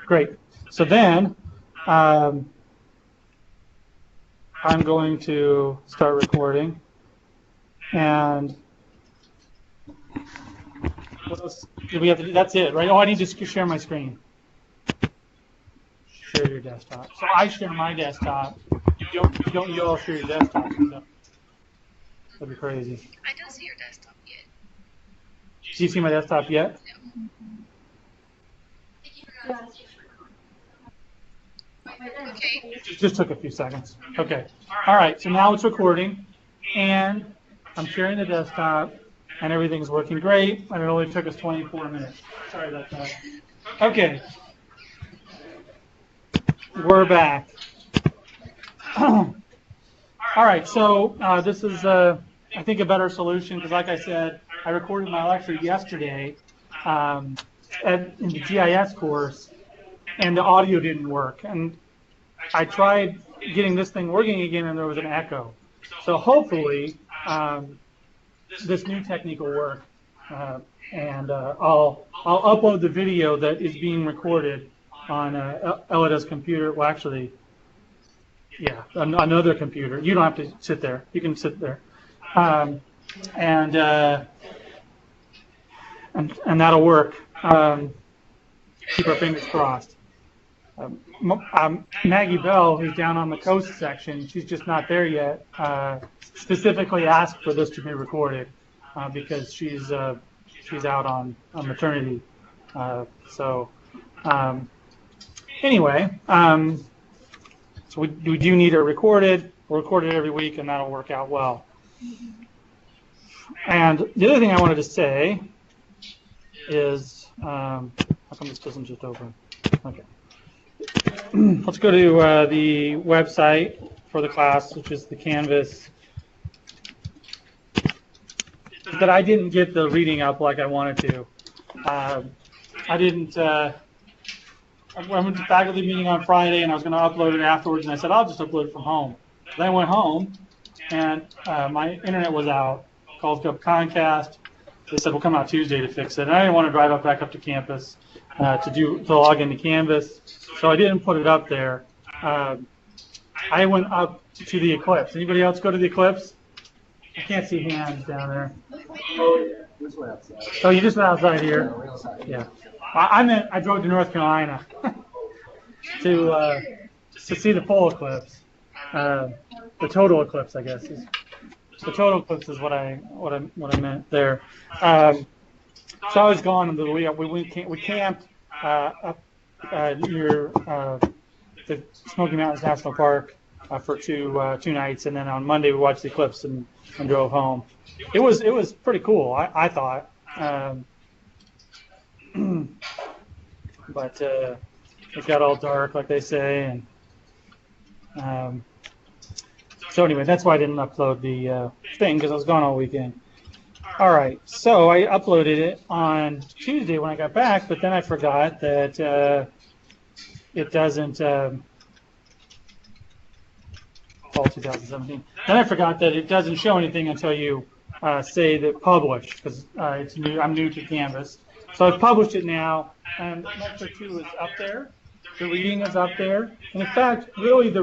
Great. So then I'm going to start recording. And what else do we have to do? That's it, right? Oh, I need to share my screen. Share your desktop. So I share my desktop. You all share your desktop. So that'd be crazy. I don't see your desktop yet. Do you see my desktop yet? No. Okay. Just took a few seconds. Okay. All right. So now it's recording, and I'm sharing the desktop, and everything's working great. And it only took us 24 minutes. Sorry about that. Okay. We're back. All right. So this is, I think, a better solution because, like I said, I recorded my lecture yesterday in the GIS course, and the audio didn't work. And I tried getting this thing working again, and there was an echo. So hopefully, this new technique will work, and I'll upload the video that is being recorded on Elida's computer. Well, actually, yeah, another computer. You don't have to sit there. You can sit there, and that'll work. Keep our fingers crossed. Maggie Bell, who's down on the coast section, she's just not there yet. Specifically asked for this to be recorded because she's out on maternity. Anyway, so we do need it recorded. We'll record it every week, and that'll work out well. And the other thing I wanted to say is, how come this doesn't just open? Okay. Let's go to the website for the class, which is the Canvas. That I didn't get the reading up like I wanted to. I didn't. I went to faculty meeting on Friday, and I was going to upload it afterwards, and I said I'll just upload it from home. Then I went home, and my internet was out. Called up Comcast. They said we'll come out Tuesday to fix it, and I didn't want to drive back up to campus to log into Canvas, so I didn't put it up there. I went up to the Eclipse. Anybody else go to the Eclipse? I can't see hands down there. Oh, you just went outside here. Yeah, I drove to North Carolina to see the full eclipse, the total eclipse, I guess. The total eclipse is what I meant there. So I was gone in the week. We camped up near the Smoky Mountains National Park for two nights, and then on Monday we watched the eclipse and drove home. It was pretty cool, I thought. But it got all dark, like they say, and so anyway, that's why I didn't upload the thing, because I was gone all weekend. All right, so I uploaded it on Tuesday when I got back, but then I forgot that it doesn't. Fall 2017. Then I forgot that it doesn't show anything until you say that publish, because it's new. I'm new to Canvas, so I've published it now, and lecture 2 is up there. The reading is up there, and in fact, really,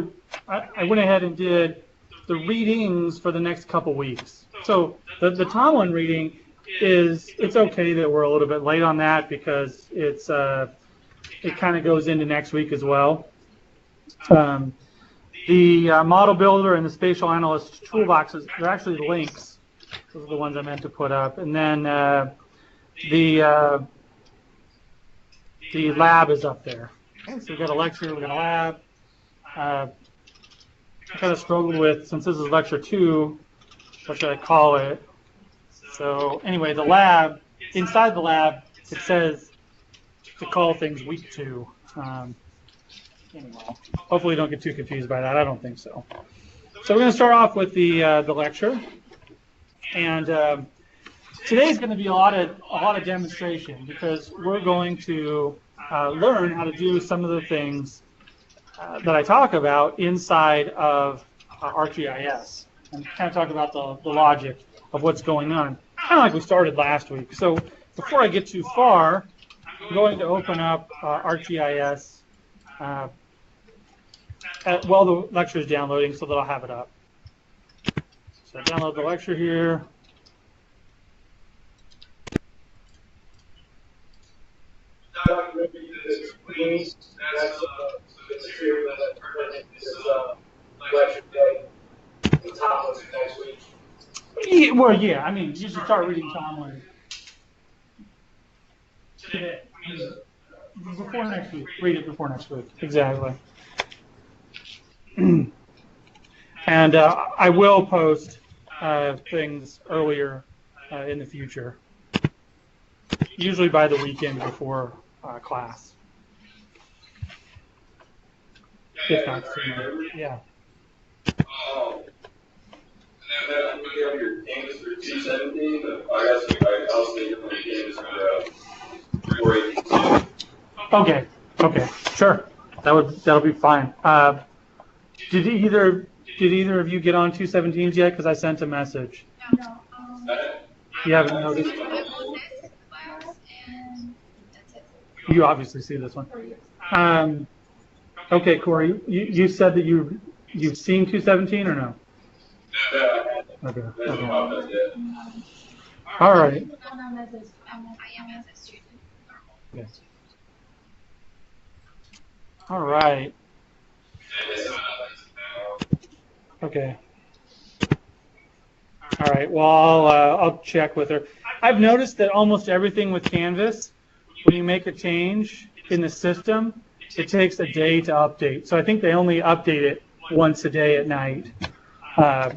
I went ahead and did the readings for the next couple weeks. So the Tomlin reading it's okay that we're a little bit late on that because it kind of goes into next week as well. The model builder and the spatial analyst toolboxes, they're actually links. Those are the ones I meant to put up. And then the lab is up there. Okay, so we've got a lecture, we've got a lab. I kind of struggled with, since this is lecture 2, what should I call it? So anyway, the lab, inside the lab, it says to call things week 2. Anyway, hopefully you don't get too confused by that. I don't think so. So we're going to start off with the lecture. And today's going to be a lot of demonstration because we're going to learn how to do some of the things that I talk about inside of ArcGIS and kind of talk about the logic of what's going on, kind of like we started last week. So before I get too far, I'm going to open up ArcGIS while the lecture is downloading so that I'll have it up. So download the lecture here. Yeah, well, yeah, I mean, you should start reading Tomlin today. Before next week. Read it before next week. Exactly. And I will post things earlier in the future, usually by the weekend before class. If not sooner, yeah. Okay. Okay. Sure. That'll be fine. Did either of you get on 217s yet? Because I sent a message. No. You haven't noticed? I'm on this class, and that's it. You obviously see this one. Okay, Corey, you said that you've seen 217 or no? Okay. All right. I am as a student. Yes. All right. Okay. All right. Well, I'll check with her. I've noticed that almost everything with Canvas, when you make a change in the system, it takes a day to update. So I think they only update it once a day at night.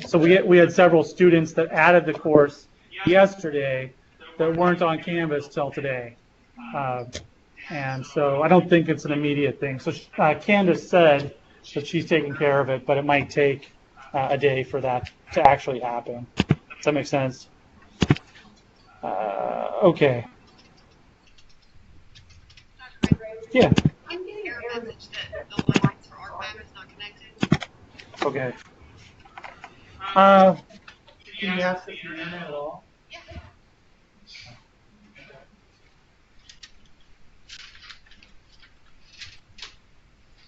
So we had several students that added the course yesterday that weren't on Canvas till today. And so I don't think it's an immediate thing. So Candace said that she's taking care of it, but it might take a day for that to actually happen. Does that make sense? Okay. Yeah. I'm getting a message that the license for archive is not connected. Okay. Can you ask if you're in it at all? Yeah.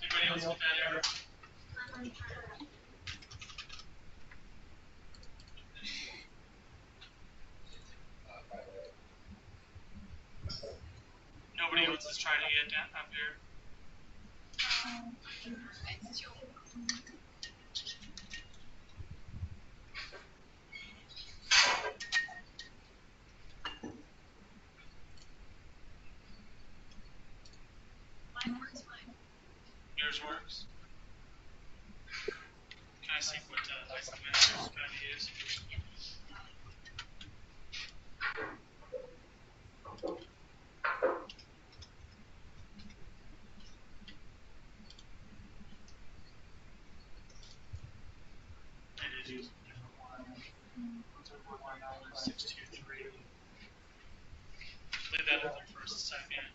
Anybody else with that error? Nobody else is trying to get down up here. It's your mine works fine. Yours works. Can I see what license manager is going to use? I did use 623. Leave that up there for a second.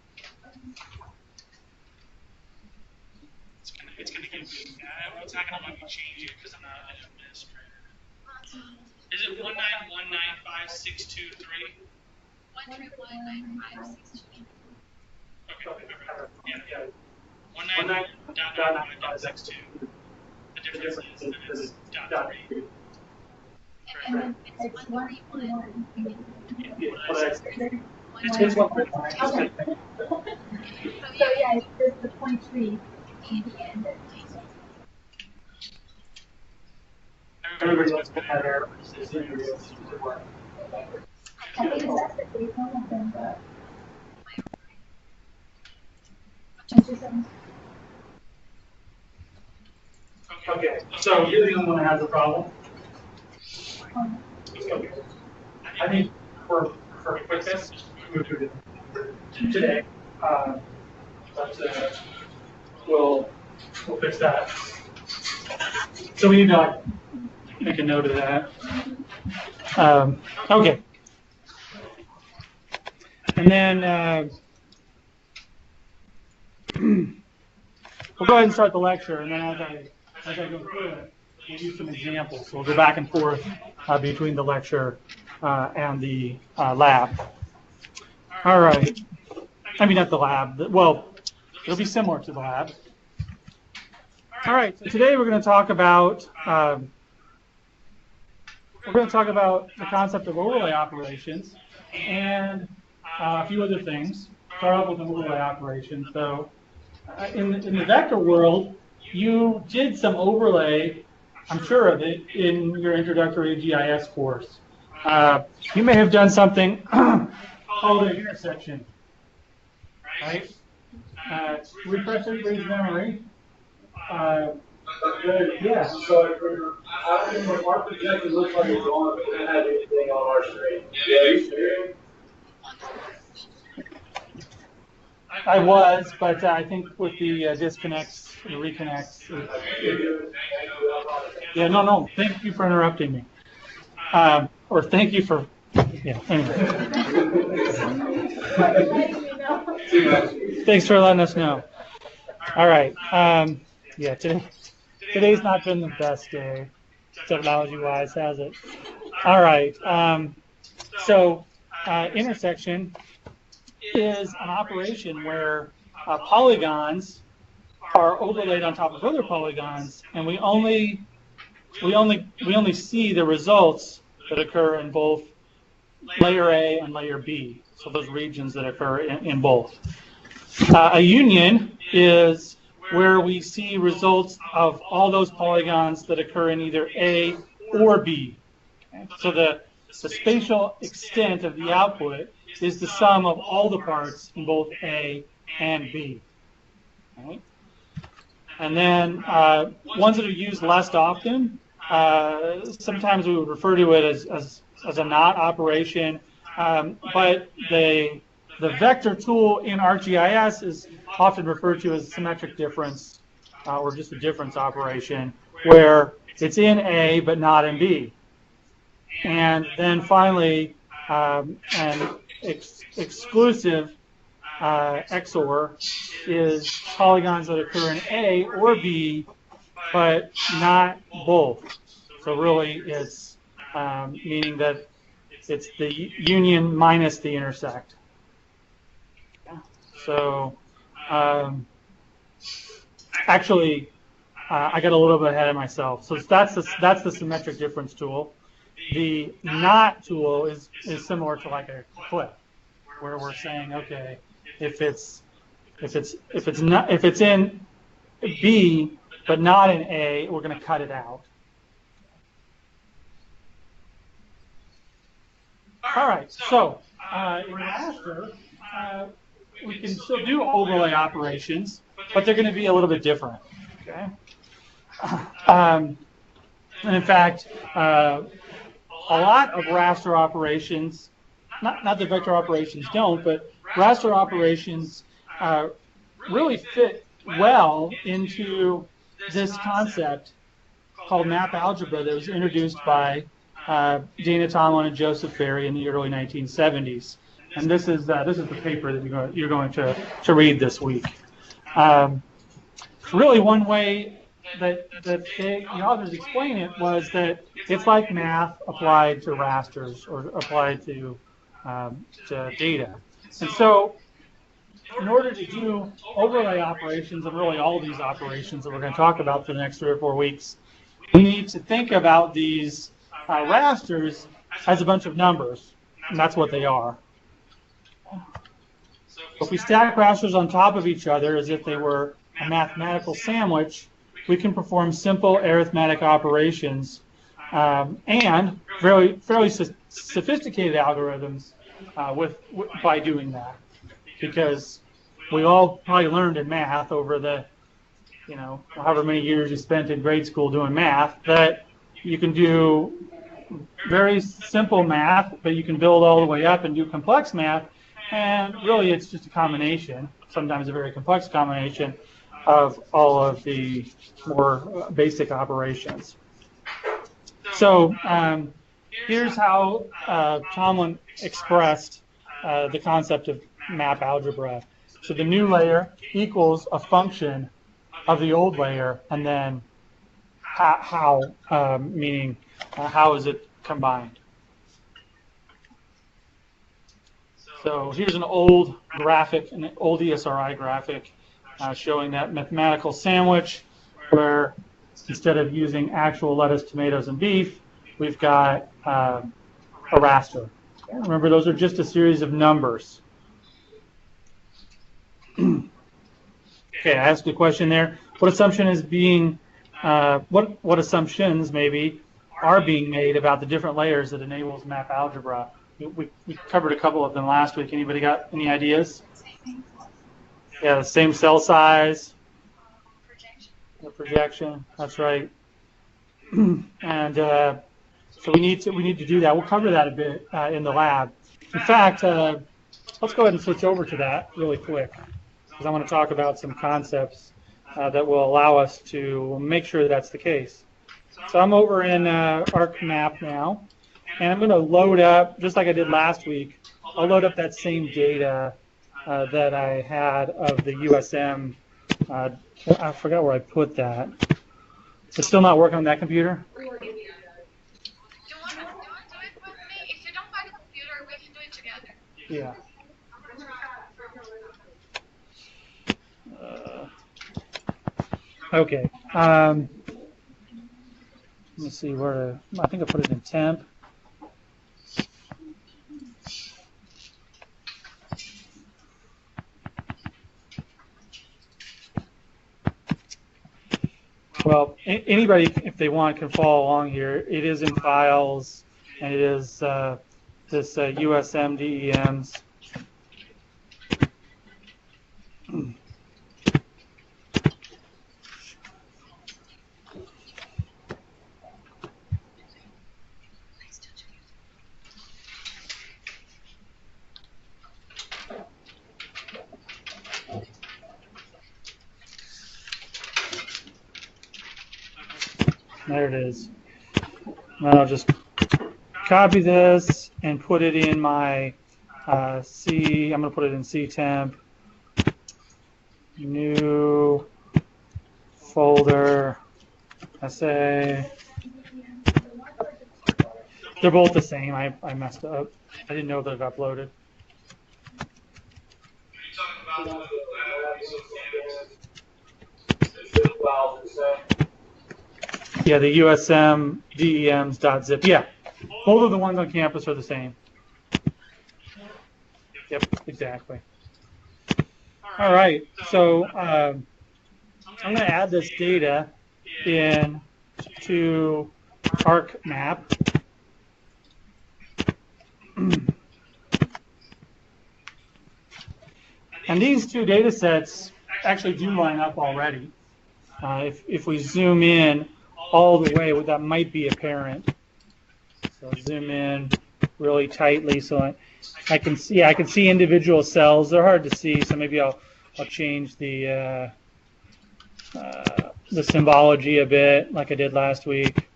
It's gonna get me. It's not gonna let me change it because I'm not an administrator. Is it 1919563? 1319562. Okay. Yeah. 191.9562. The difference is that it's .3. And then it's 131. It's 1. So yeah, it's the 0.3 in the end. Everybody else put that error. I think that's the case one of them, but. Okay, so you're the only one that has a problem? Okay. I think for quickness, move to today. But we'll fix that. So we need to make a note of that. Okay. And then we'll go ahead and start the lecture, and then as I go through it, we'll use some examples. So we'll go back and forth between the lecture and the lab. All right. I mean, at the lab. Well, it'll be similar to the lab. All right, so today we're going to talk about the concept of overlay operations and a few other things. Start off with an overlay operation. So in the vector world, you did some overlay, I'm sure of it, in your introductory GIS course. You may have done something called an intersection, right? Refresh everybody's memory. Yeah, so our projection looks like it's on, but we don't have anything on our screen. Yeah, you sure? I was, but I think with the disconnects, the reconnects. Yeah, no. Thank you for interrupting me. Or thank you for, yeah, anyway. Thanks for letting us know. All right. Yeah, today's not been the best day, technology-wise, has it? All right. So intersection is an operation where polygons are overlaid on top of other polygons, and we only see the results that occur in both layer A and layer B. So those regions that occur in both. A union is where we see results of all those polygons that occur in either A or B. Okay? So the spatial extent of the output is the sum of all the parts in both A and B. Okay? And then ones that are used less often, sometimes we would refer to it as a not operation, but the vector tool in ArcGIS is often referred to as symmetric difference, or just a difference operation, where it's in A but not in B. And then finally, an exclusive XOR is polygons that occur in A or B, but not both. So really, it's meaning that it's the union minus the intersect. So actually, I got a little bit ahead of myself. So that's the symmetric difference tool. The not tool is similar to like a cliff, where we're saying, okay, if it's in B but not in A, we're going to cut it out. All right, so in raster, we can still do overlay operations, but they're going to be a little bit different. Okay. And in fact, a lot of raster operations, not that vector operations don't, but raster operations really fit well into this concept called map algebra that was introduced by Dana Tomlin and Joseph Ferry in the early 1970s. And this is the paper that you're going to read this week. Really, one way that the authors explain it was that it's like math applied to rasters or applied to data. And so, in order to do overlay operations and really all these operations that we're going to talk about for the next 3 or 4 weeks, we need to think about these rasters as a bunch of numbers, and that's what they are. If we stack rasters on top of each other as if they were a mathematical sandwich, we can perform simple arithmetic operations and fairly sophisticated algorithms by doing that. Because we all probably learned in math over the, however many years you spent in grade school doing math, that you can do very simple math, but you can build all the way up and do complex math. And really, it's just a combination, sometimes a very complex combination, of all of the more basic operations. So here's how Tomlin expressed the concept of map algebra. So the new layer equals a function of the old layer, and then how meaning how is it combined. So here's an old graphic, an old ESRI graphic showing that mathematical sandwich where instead of using actual lettuce, tomatoes, and beef, we've got a raster. Remember, those are just a series of numbers. Okay, I asked a question there. What assumption is being, what assumptions maybe are being made about the different layers that enables map algebra? We covered a couple of them last week. Anybody got any ideas? Yeah, the same cell size. The projection. That's right. And so we need to do that. We'll cover that a bit in the lab. In fact, let's go ahead and switch over to that really quick, because I want to talk about some concepts that will allow us to make sure that's the case. So I'm over in ArcMap now, and I'm going to load up, just like I did last week, I'll load up that same data that I had of the USM. I forgot where I put that. It's still not working on that computer? Do you want to do it with me? If you don't buy the computer, we can do it together. Yeah. Okay. Let me see where I think I put it in temp. Well, anybody, if they want, can follow along here. It is in files, and it is this USM DEMs. There it is. And I'll just copy this and put it in my C. I'm going to put it in C temp. New folder SA. They're both the same. I messed up. I didn't know that it uploaded. Yeah, the USM DEMs.zip. Yeah, both of the ones on campus are the same. Yep, exactly. All right, so I'm going to add this data in to ArcMap. And these two data sets actually do line up already. If we zoom in all the way, that might be apparent. So zoom in really tightly so I can see individual cells. They're hard to see, so maybe I'll change the symbology a bit, like I did last week.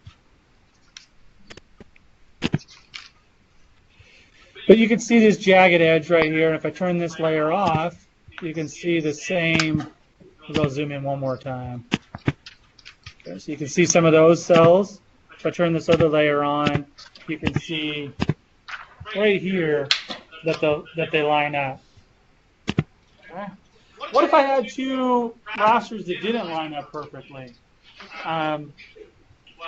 But you can see this jagged edge right here, and if I turn this layer off, you can see the same. I'll zoom in one more time. Okay, so you can see some of those cells. If I turn this other layer on, you can see right here that they line up. Okay. What if I had two rosters that didn't line up perfectly?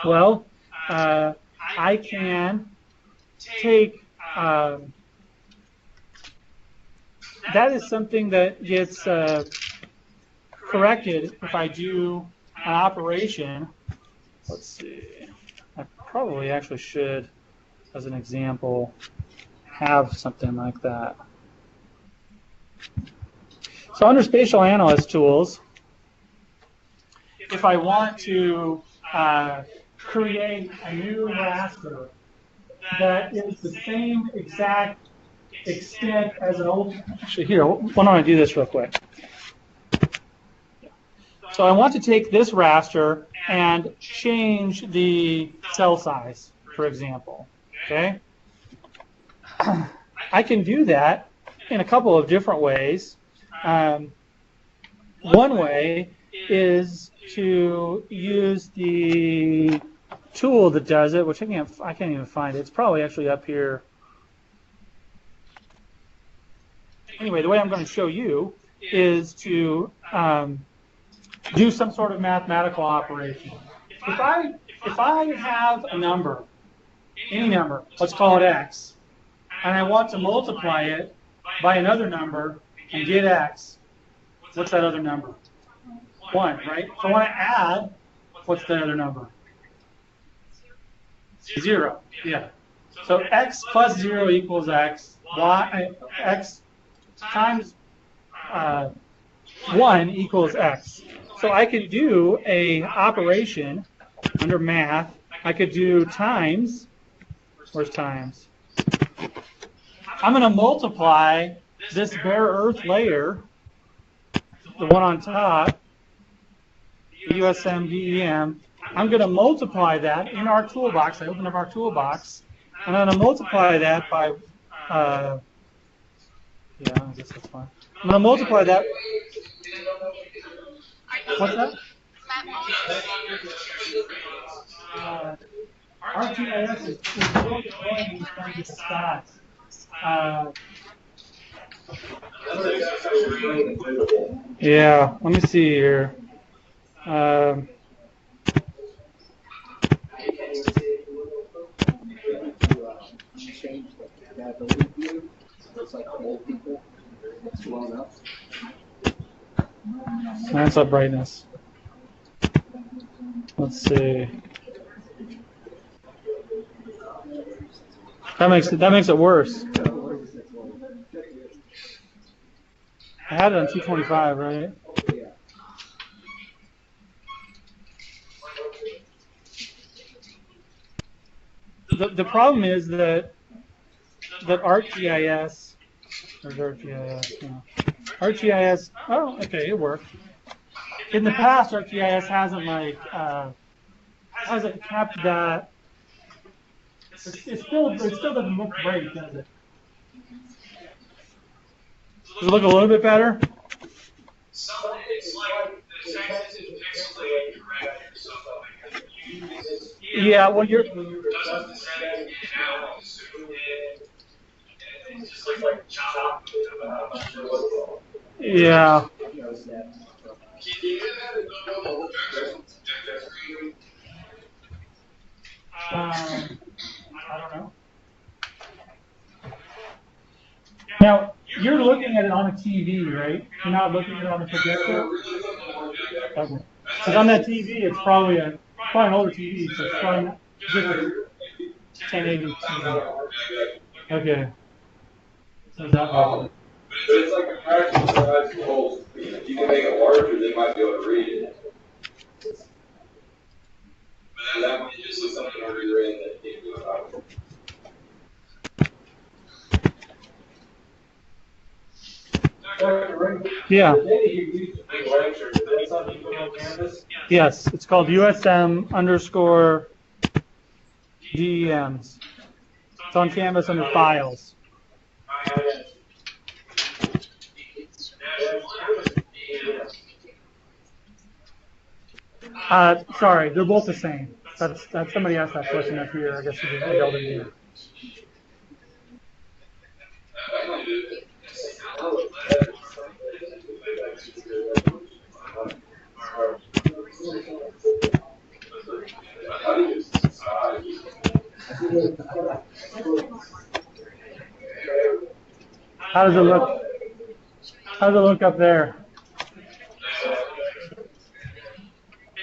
Well, I can take that is something that gets corrected if I do an operation. Let's see. I probably actually should, as an example, have something like that. So under Spatial Analyst tools, if I want to create a new raster that is the same exact extent as an old, actually here, why don't I do this real quick? So I want to take this raster and change the cell size, for example, okay? I can do that in a couple of different ways. One way is to use the tool that does it, which I can't even find it. It's probably actually up here. anyway, the way I'm going to show you is to do some sort of mathematical operation. If I have a number, any number, let's call it x, and I want to multiply it by another number and get x, what's that other number? 1, right? So I want to add, what's the other number? 0, yeah. So x plus 0 equals x, x times 1 equals x. So I could do a operation under math. I could do times. Where's times? I'm going to multiply this bare earth layer, the one on top, USM DEM. I'm going to multiply that in our toolbox. I open up our toolbox, and I'm going to multiply that by, yeah, I guess that's fine. I'm going to multiply that. What's that? RTIS is really annoying when you try to get the stats. Yeah, let me see here. That's up brightness. Let's see. That makes it worse. I had it on 225, right? The problem is that ArcGIS, or ArcGIS, no. ArcGIS, oh, okay, it worked. In the past, ArcGIS hasn't kept that. It still doesn't look great, does it? Does it look a little bit better? Yeah, well, you're. Yeah. I don't know. Now, you're looking at it on a TV, right? You're not looking at it on a projector? Okay. Because on that TV, it's probably an older TV, so it's probably just a 1080 TV. Okay. So is that But it's like a practice size goals. If you can make it larger, they might be able to read it. But that might just be something to reread that you can do about it. Yeah. Yes, it's called USM underscore DEMs. It's on Canvas under Files. Sorry, they're both the same. That's somebody asked that question up here. I guess you didn't know the How does it look? How does it look up there?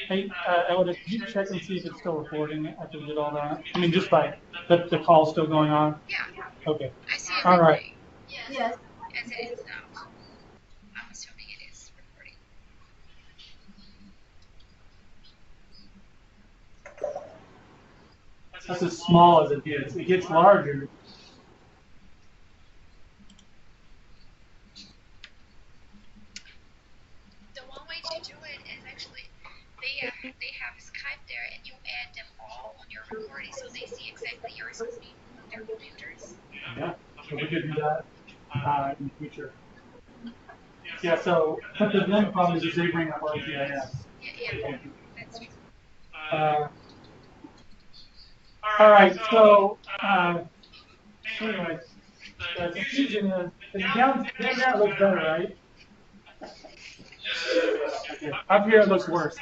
Hey, Elwood, did you check and see if it's still recording after we did all that? I mean, just by the call's still going on? Yeah. Okay. I see All right. Yes. As it is now. I'm assuming it is recording. That's as small as it gets. It gets larger. The one way to do it is actually they have Skype there and you add them all on your recording so they see exactly your screen on their computers. Yeah. So we could do that in the future. Yeah. So, but the main problem is they bring up RGIS. Yeah, that's true. All right. So, anyway, the confusion is down there it looks better, right? Yeah. Up here it looks worse.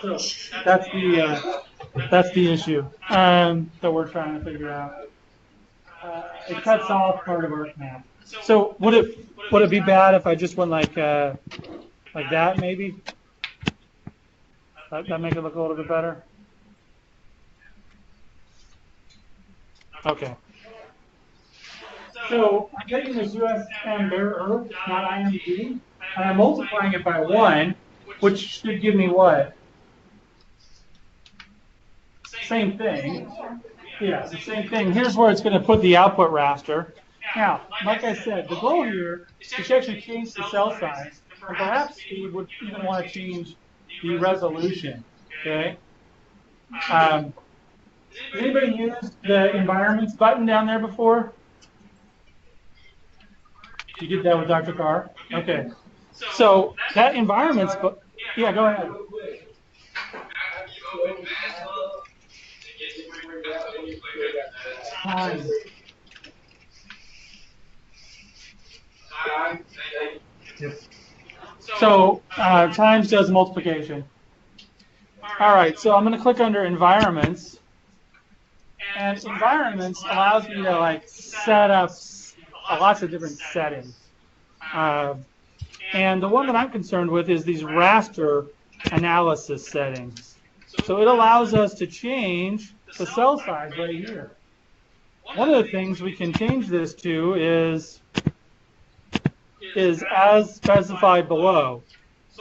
So that's the issue that we're trying to figure out. It cuts off part of ArcMap. So would it be bad if I just went like that maybe? That make it look a little bit better? Okay. So I'm taking this USM bare Earth, not IMG, and I'm multiplying it by 1, which should give me what? Same thing. Yeah, the same thing. Here's where it's going to put the output raster. Now, like I said, the goal here is to actually change the cell size, and perhaps we would even want to change the resolution. Okay. Has anybody used the environments button down there before? You did that with Dr. Carr? Okay. So that environments, but yeah, go ahead. So times does multiplication. All right, so I'm going to click under environments, and environments allows me to like set up lots of different settings. And the one that I'm concerned with is these raster analysis settings. So it allows us to change the cell size right here. One of the things we can change this to is as specified below.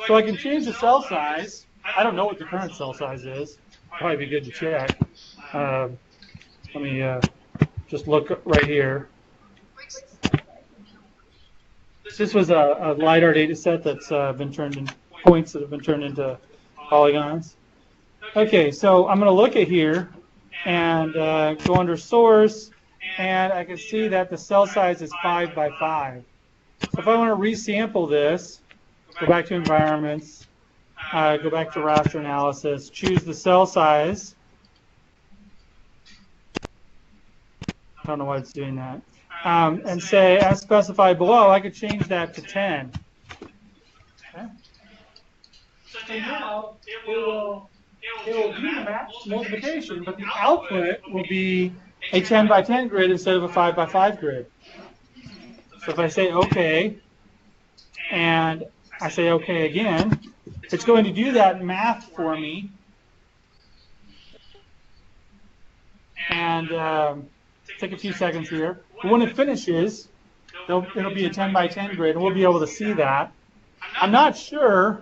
So I can change the cell size. I don't know what the current cell size is. Probably be good to check. Let me just look right here. This was a LiDAR data set that's been turned in points that have been turned into polygons. Okay, so I'm going to look at here and go under source, and I can see that the cell size is 5 by 5. So if I want to resample this, go back to environments, go back to raster analysis, choose the cell size. I don't know why it's doing that. And say, as specified below, I could change that to 10. Okay. So now it will do the math multiplication, but the output will be a 10 by 10 grid instead of a 5 by 5 grid. So if I say OK, and I say OK again, it's going to do that math for me. And take a few seconds here. But when it finishes, it'll be a 10 by 10 grid, and we'll be able to see that. I'm not sure,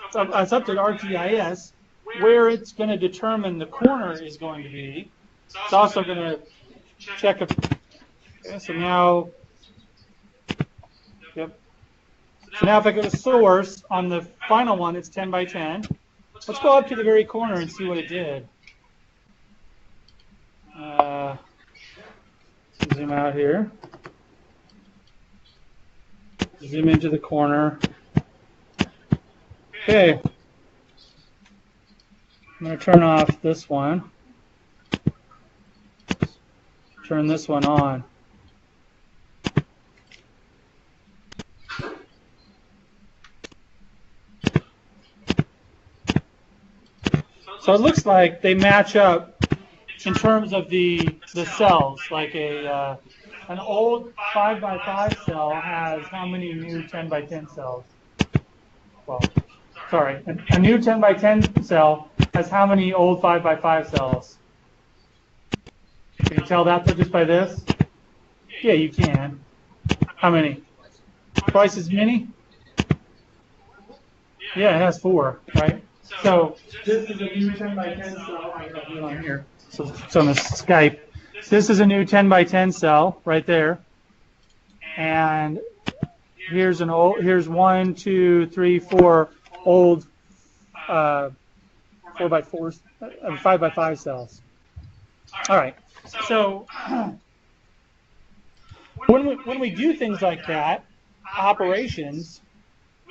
it's up to ArcGIS, where it's going to determine the corner is going to be. It's also going to check if, okay, so now, yep. So now if I go to source, on the final one, it's 10 by 10. Let's go up to the very corner and see what it did. Zoom out here. Zoom into the corner. Okay. I'm going to turn off this one. Turn this one on. So it looks like they match up in terms of the cells. Like an old 5 by 5 cell has how many new 10 by 10 cells? Well, sorry, a new 10 by 10 cell has how many old 5 by 5 cells? Can you tell that just by this? Yeah, you can. How many? Twice as many? Yeah, it has 4, right? So this is a new 10 by 10 cell. I got it on here. So it's on the Skype. This is a new 10 by 10 cell right there. And here's an old. Here's 1, 2, 3, 4 old 4 by 4, 5 by 5 cells. All right. So when we do things like that, operations,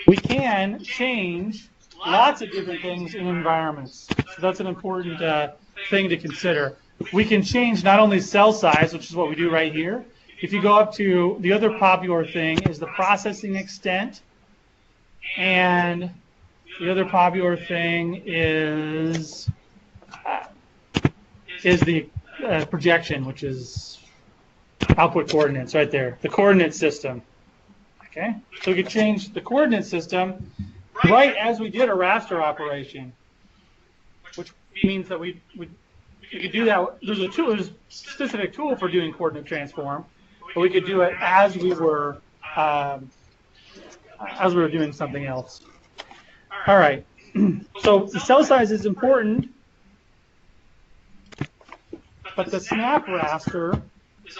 we can change lots of different things in environments. So that's an important thing to consider. We can change not only cell size, which is what we do right here, if you go up to the other popular thing is the processing extent, and the other popular thing is the projection, which is output coordinates right there, the coordinate system. Okay, so we could change the coordinate system right as we did a raster operation, which means that we could do that. There's a specific tool for doing coordinate transform, but we could do it as we were doing something else. All right, so the cell size is important, but the snap raster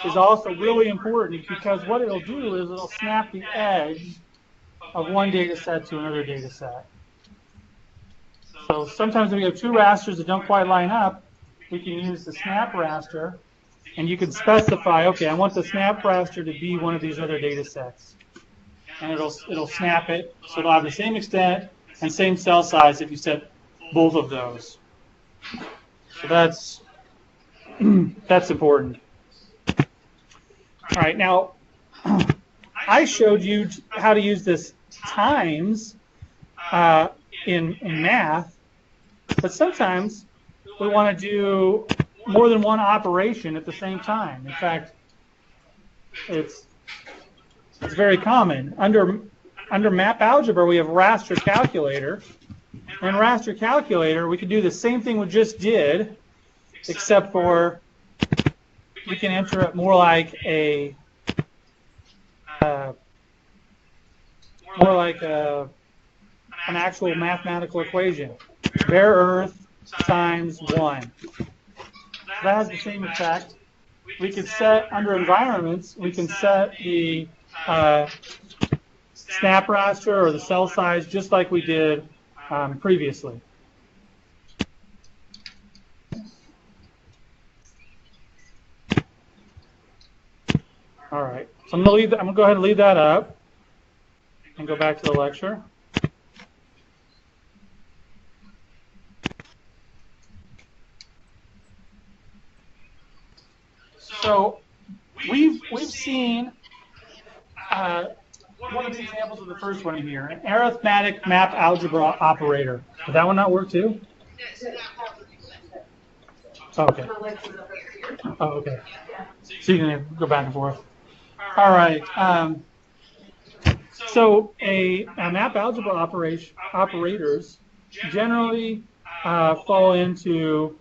is also really important because what it'll do is it'll snap the edge of one data set to another data set. So sometimes when we have two rasters that don't quite line up, we can use the snap raster, and you can specify, okay, I want the snap raster to be one of these other data sets. And it'll snap it, so it'll have the same extent and same cell size if you set both of those. So that's important. All right, now I showed you how to use this times in math, but sometimes we want to do more than one operation at the same time. In fact, it's very common. Under map algebra, we have raster calculator. And in raster calculator, we could do the same thing we just did, except for we can enter it more like an actual mathematical equation. Bare Earth times 1. That has the same effect. We can set, under environments, we can set the snap raster or the cell size just like we did previously. All right, so I'm going to go ahead and leave that up and go back to the lecture. So we've seen one of the examples of the first one here, an arithmetic map algebra operator. Did that one not work too? Oh, okay. Oh, okay. So you can go back and forth. All right. So a map algebra operators generally fall into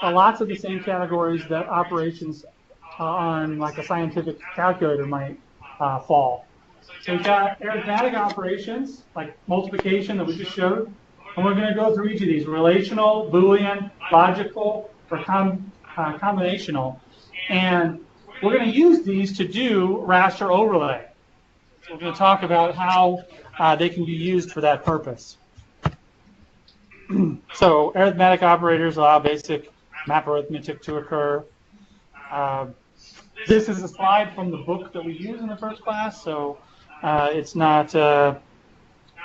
lots of the same categories that operations on like a scientific calculator might fall. So we've got arithmetic operations like multiplication that we just showed, and we're going to go through each of these: relational, Boolean, logical, or combinational. And we're going to use these to do raster overlay. So we're going to talk about how they can be used for that purpose. So arithmetic operators allow basic map arithmetic to occur. This is a slide from the book that we use in the first class, so it's not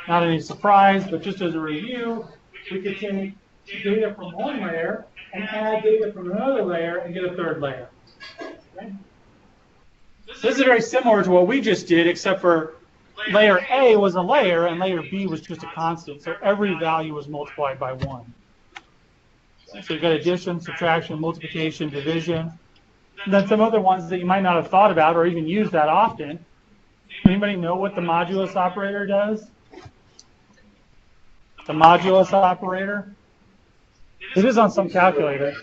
any surprise, but just as a review, we could take data from one layer and add data from another layer and get a third layer. Okay? This is very similar to what we just did, except for layer A was a layer and layer B was just a constant, so every value was multiplied by 1. So you've got addition, subtraction, multiplication, division, and then some other ones that you might not have thought about or even used that often. Anybody know what the modulus operator does? The modulus operator? It is on some calculator.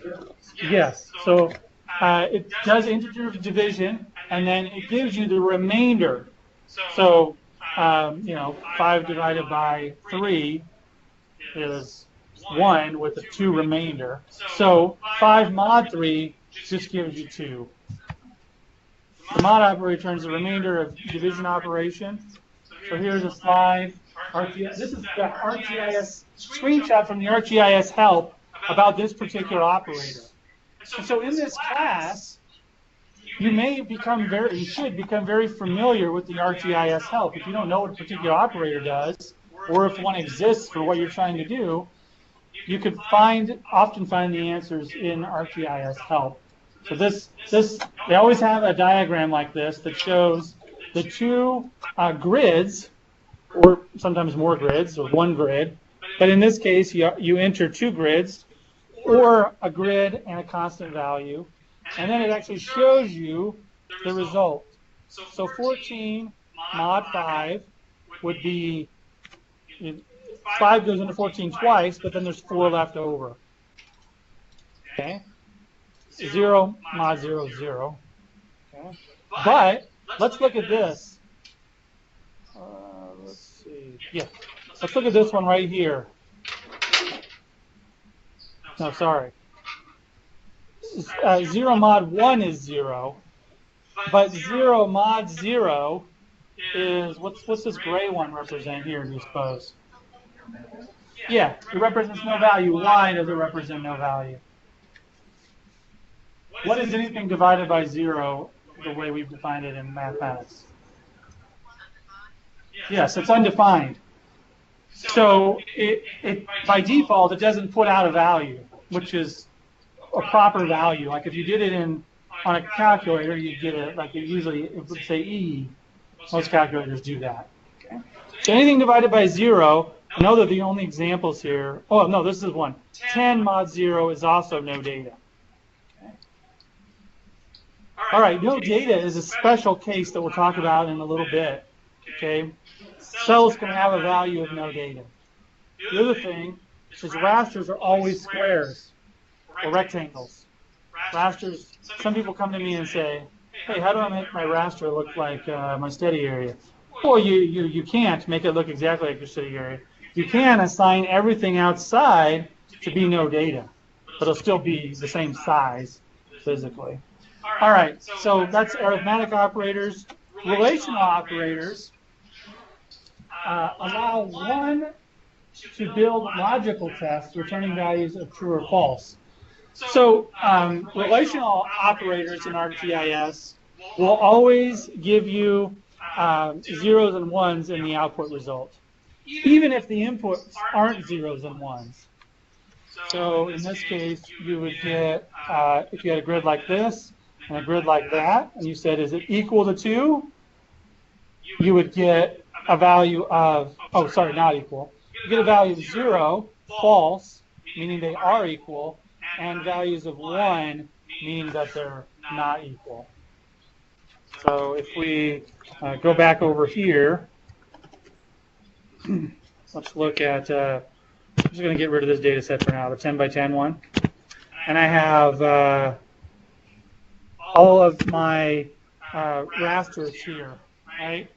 Yes. So it does integer division, and then it gives you the remainder. So, 5 divided by 3 is 1 with a 2 remainder. So 5 mod 3 just gives you 2. The mod operator turns the remainder of division operation. So here's a slide. This is the ArcGIS screenshot from the ArcGIS help about this particular operator. And so in this class, you should become very familiar with the ArcGIS help. If you don't know what a particular operator does, or if one exists for what you're trying to do, you could often find the answers in ArcGIS help. So they always have a diagram like this that shows the two grids, or sometimes more grids, or one grid. But in this case, you enter two grids, or a grid and a constant value, and then it actually shows you the result. So 14 mod 5 would be, 5 goes into 14 twice, but then there's 4 left over. Okay? 0 mod 0 is 0. Okay? But let's look at this. Let's see. Yeah. Let's look at this one right here. No, sorry. 0 mod 1 is 0. But 0 mod 0 is, what's this gray one represent here, do you suppose? Yeah, it represents no value. Why does it represent no value? What is anything divided by 0 the way we've defined it in mathematics? Yes, it's undefined. So it by default, it doesn't put out a value, which is a proper value. Like if you did it on a calculator, you'd get it, like it would say E. Most calculators do that. Okay? So anything divided by 0, I know that the only examples here, oh no, this is one. 10 mod 0 is also no data. Okay? All right, no data is a special case that we'll talk about in a little bit. Okay? Cells can have a value of no data. The other thing is rasters are always squares or rectangles. Rasters, some people come to me and say, hey, how do I make my raster look like my study area? Well, you can't make it look exactly like your study area. You can assign everything outside to be no data, but it'll still be the same size physically. All right, so that's arithmetic operators. Relational operators allow one to build logical tests returning values of true or false. So relational operators in ArcGIS will always give you zeros and ones in the output result, even if the inputs aren't zeros and ones. So in this case, you would get, if you had a grid like this and a grid like that, and you said, is it equal to 2? You would get a value of, oh, sorry, not equal. You get a value of 0, false, meaning they are equal, and values of 1, meaning that they're not equal. So if we go back over here, let's look at, I'm just going to get rid of this data set for now, the 10 by 10 one. And I have all of my rasters here, right?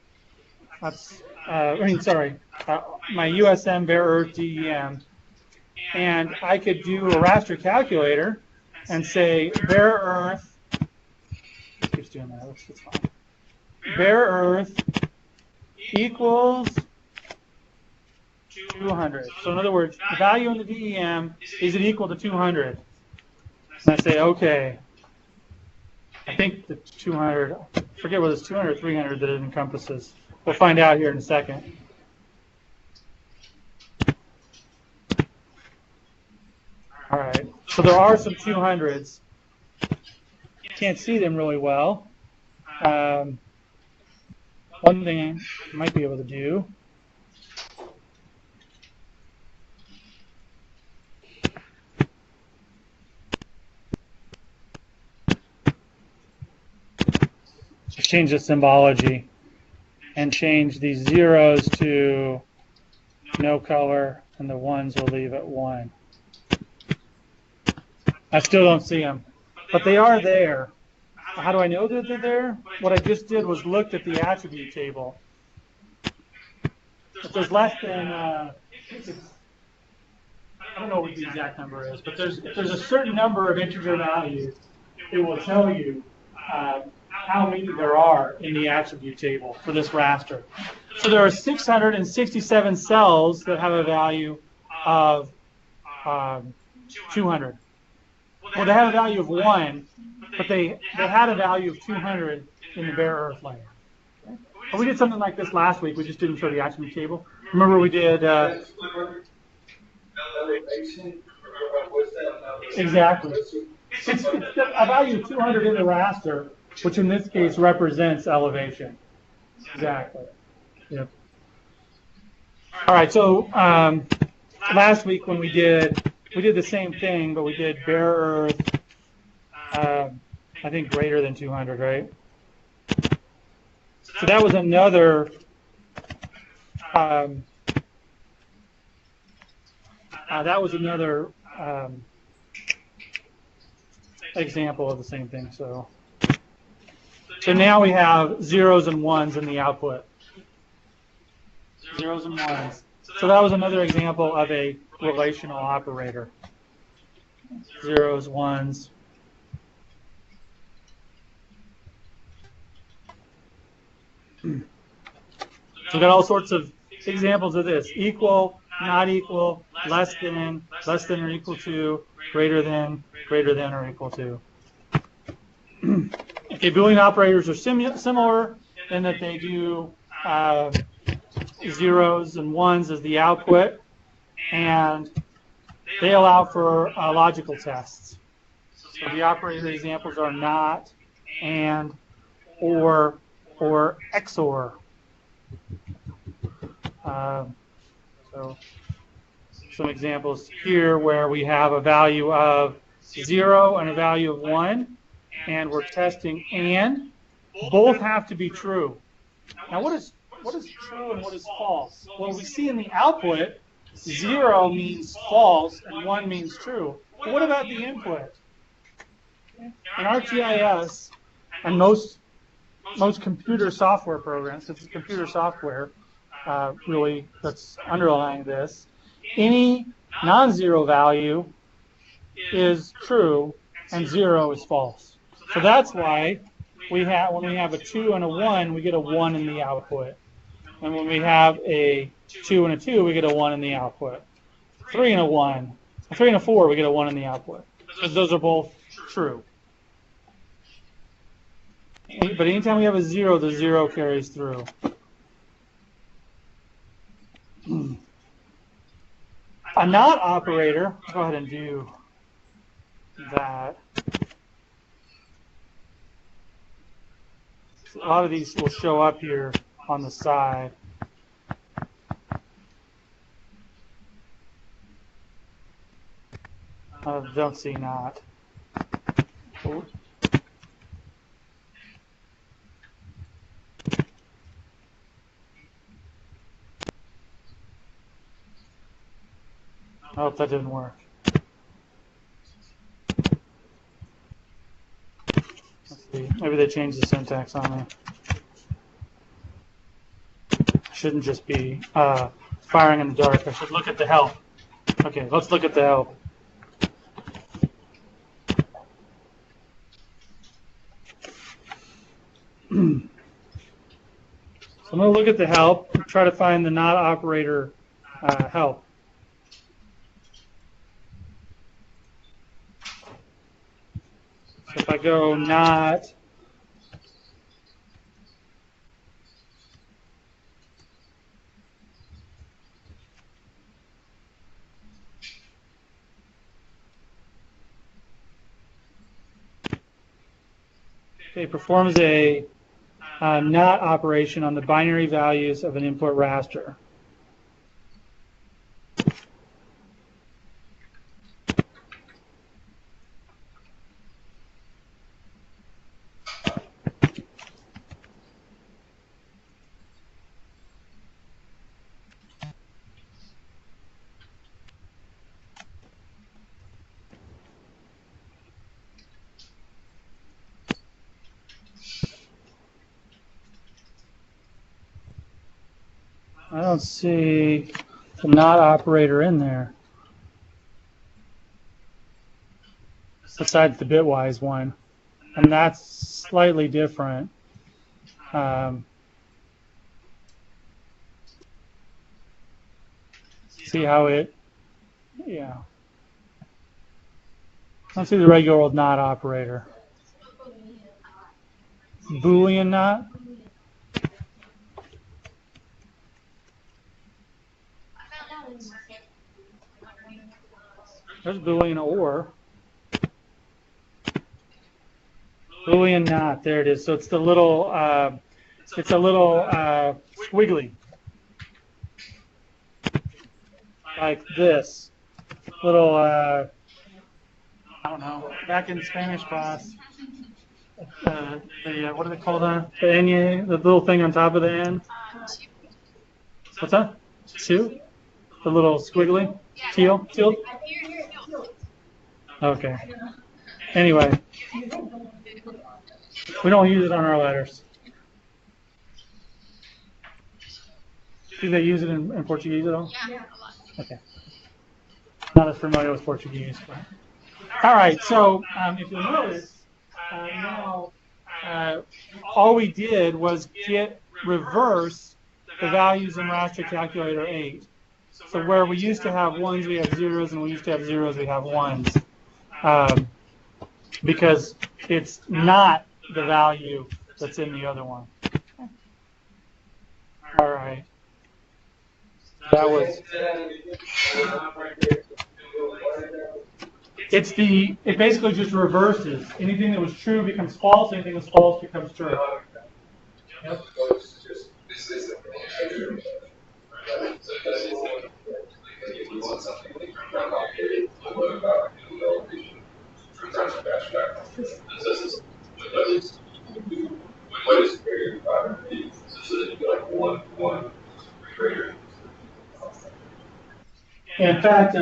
That's, my USM, Bare Earth, DEM. And I could do a raster calculator and say Bare Earth, keeps doing that, that's fine. Bare Earth equals 200. So in other words, the value in the DEM, is it equal to 200? And I say, okay, I think the 200, forget whether it's 200 or 300 that it encompasses. We'll find out here in a second. All right, so there are some 200s. Can't see them really well. One thing I might be able to do is change the symbology and change these zeros to no color, and the ones we'll leave at 1. I still don't see them, but they are there. How do I know that they're there? What I just did was looked at the attribute table. If there's less than, I don't know what the exact number is, but if there's a certain number of integer values, it will tell you how many there are in the attribute table for this raster. So there are 667 cells that have a value of 200. Well, they have a value of 1, but they had a value of 200 in the Bare Earth layer. Okay? But we did something like this last week. We just didn't show the attribute table. Remember we did... exactly. It's a value of 200 in the raster, which in this case represents elevation. Exactly. Yep. All right. So last week when we did the same thing, but we did bare earth. I think greater than 200, right? So that was another. That was another example of the same thing. So now we have zeros and ones in the output. Zeros and ones. So that was another example of a relational operator. Zeros, ones. So we've got all sorts of examples of this. Equal, not equal, less than or equal to, greater than or equal to. Okay, Boolean operators are similar in that they do zeros and ones as the output, and they allow for logical tests. So the operator examples are not, and, or XOR. So some examples here where we have a value of 0 and a value of 1, and we're testing and. Both have to be true. Now what is true and what is false? Well, we see in the output 0 means false and 1 means true. But what about the input? In ArcGIS and most computer software programs, it's computer software really that's underlying this, any non-zero value is true and 0 is false. So that's why when we have a 2 and a 1, we get a 1 in the output. And when we have a 2 and a 2, we get a 1 in the output. 3 and a 1, a 3 and a 4, we get a 1 in the output. Because those are both true. But anytime we have a 0, the 0 carries through. A not operator, go ahead and do that. A lot of these will show up here on the side. Don't see not. Ooh. Oh, that didn't work. Let's see. Maybe they changed the syntax on me. Shouldn't just be firing in the dark. I should look at the help. Okay, let's look at the help. So I'm going to look at the help and try to find the not operator help. So if I go not, okay, performs a not operation on the binary values of an input raster. I don't see the not operator in there, besides the bitwise one, and that's slightly different. See how it, yeah. Let's see the regular old not operator. Boolean not. There's Boolean or. Boolean not. There it is. So it's the little, it's a little squiggly, like this. Little, I don't know. Back in Spanish class, what do they call that? The N, the little thing on top of the N. What's that? Two? The little squiggly? Teal? Teal? Okay. Anyway, we don't use it on our letters. Do they use it in Portuguese at all? Yeah, a lot. Okay. Not as familiar with Portuguese. But. All right, so if you'll notice, now all we did was reverse the values in raster calculator 8. So where we used to have ones, we have zeros, and we used to have zeros, we have ones. Because it's not the value that's in the other one. All right. That was. It basically just reverses. Anything that was true becomes false. Anything that's false becomes true. Yep. In fact,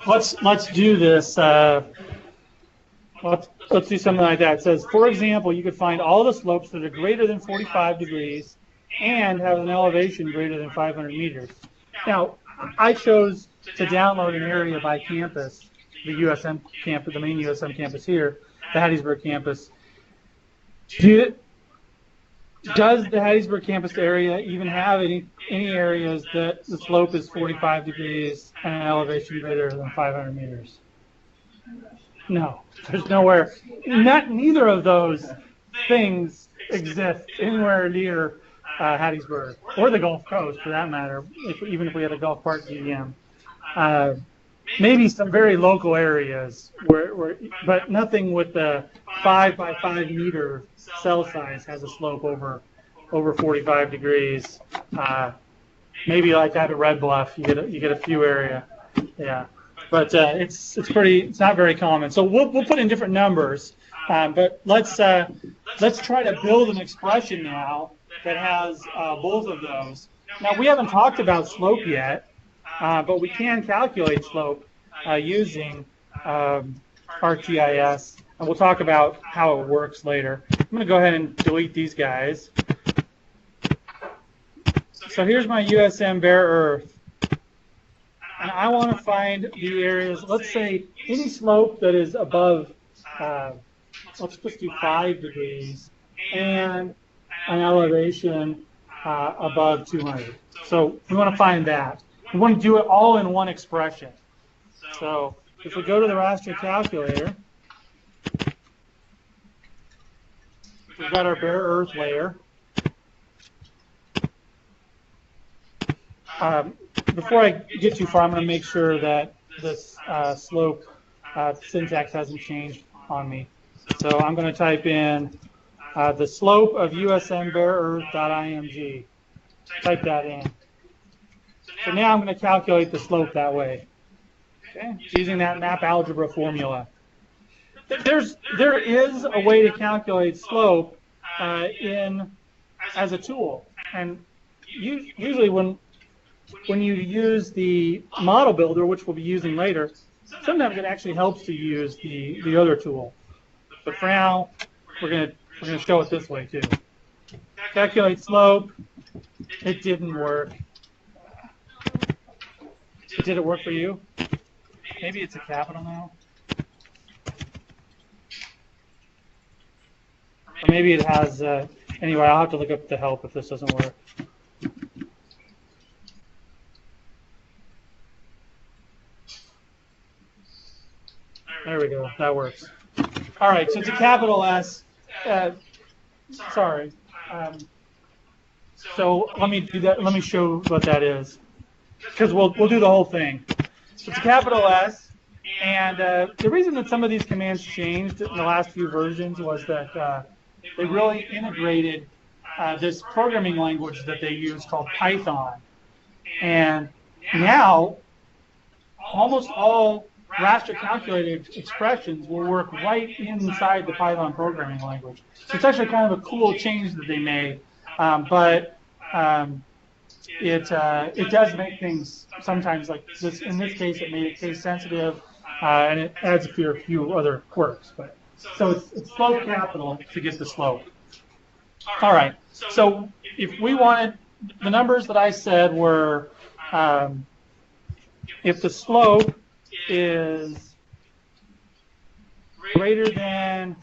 let's do this. Let's do something like that. It says, for example, you could find all the slopes that are greater than 45 degrees and have an elevation greater than 500 meters. Now, I chose to download an area by campus, the USM campus, the main USM campus here, the Hattiesburg campus. Does the Hattiesburg campus area even have any areas that the slope is 45 degrees and an elevation greater than 500 meters? No, there's nowhere. Neither of those things exist anywhere near Hattiesburg or the Gulf Coast, for that matter. Even if we had a Gulf Park GDM, maybe some very local areas but nothing with the 5 by 5 meter cell size has a slope over 45 degrees. Maybe like out of Red Bluff, you get a few area, yeah. But it's not very common. So we'll put in different numbers. But let's try to build an expression now that has both of those. Now we haven't talked about slope yet, but we can calculate slope using ArcGIS. And we'll talk about how it works later. I'm going to go ahead and delete these guys. So here's my USM bare earth. And I want to find the areas, let's say any slope that is above, let's just do 5 degrees, and an elevation above 200. So we want to find that. We want to do it all in one expression. So if we go to the raster calculator, we've got our bare earth layer. Before I get too far, I'm going to make sure that this slope syntax hasn't changed on me. So I'm going to type in the slope of USM bare earth.img. Type that in. So now I'm going to calculate the slope that way. Okay, using that map algebra formula. There is a way to calculate slope as a tool, and usually when you use the model builder, which we'll be using later, sometimes it actually helps to use the other tool. But for now, we're gonna show it this way too. Calculate slope. It didn't work. Did it work for you? Maybe it's a capital now. Or maybe it has, anyway, I'll have to look up the help if this doesn't work. There we go, that works. All right, so it's a capital S. Sorry. So let me do that. Let me show what that is, because we'll do the whole thing. So it's a capital S, And the reason that some of these commands changed in the last few versions was that they really integrated this programming language that they use called Python. And now, almost all raster calculated expressions will work right inside the Python programming language. So it's actually kind of a cool change that they made, but it does make things sometimes, like this. In this case, it made it case sensitive, and it adds a few other quirks. But so it's slope capital to get the slope. All right. So if we wanted, the numbers that I said were, if the slope is greater than,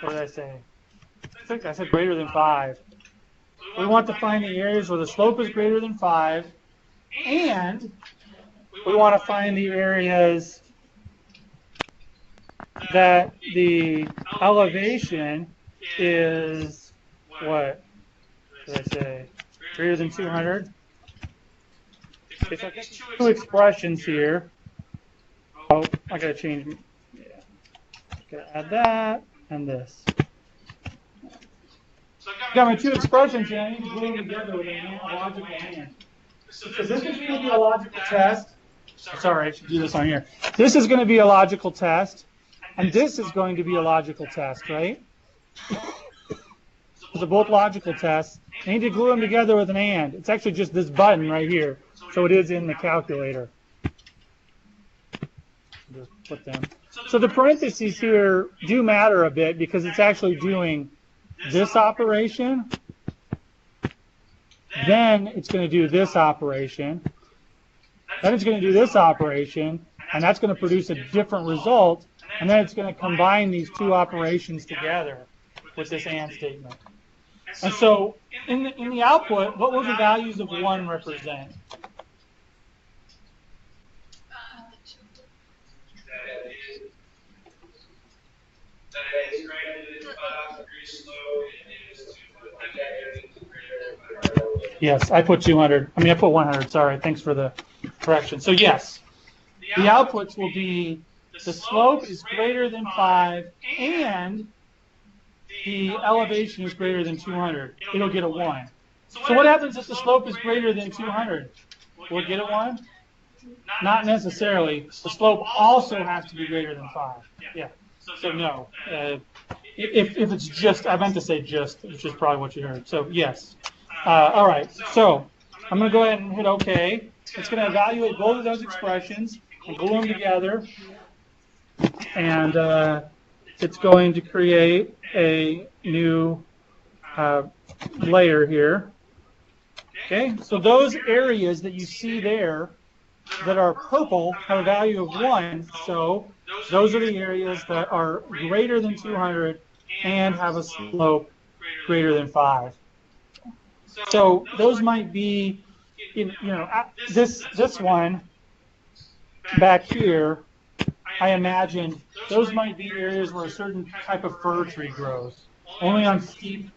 what did I say? I think I said greater than 5. We want to find the areas where the slope is greater than 5, and we want to find the areas that the elevation is, what did I say, greater than 200. Okay, so I've got two expressions here. Oh, I gotta change, yeah. Gotta add that and this. I've got my two expressions here. I need to glue them together with a logical and. So this is going to be a logical test. Sorry, I should do this on here. This is going to be a logical test, and this is going to be a logical test, right? They're both logical tests. I need to glue them together with an and. It's actually just this button right here, so it is in the calculator. Just put them. So the parentheses here do matter a bit because it's actually doing this operation, then it's going to do this operation, then it's going to do this operation, and that's going to produce a different result, and then it's going to combine these two operations together with this AND statement. And so in the output, what will the values of 1 represent? Yes, I put 200. I mean, I put 100. Sorry. Thanks for the correction. So yes, the outputs will be the slope is greater than 5 and the elevation is greater than 200. It'll get a 1. So what happens if the slope is greater than 200? Will it get a 1? Not necessarily. The slope also has to be greater than 5. Yeah. So no. If it's just, I meant to say just, which is probably what you heard. So yes. All right. So I'm going to go ahead and hit OK. It's going to evaluate both of those expressions and glue them together. And it's going to create a new layer here. Okay. So those areas that you see there that are purple have a value of 1. So those are the areas that are greater than 200 and have a slope greater than 5. So those might be, this one back here, I imagine those might be areas where a certain type of fir tree grows, only in steep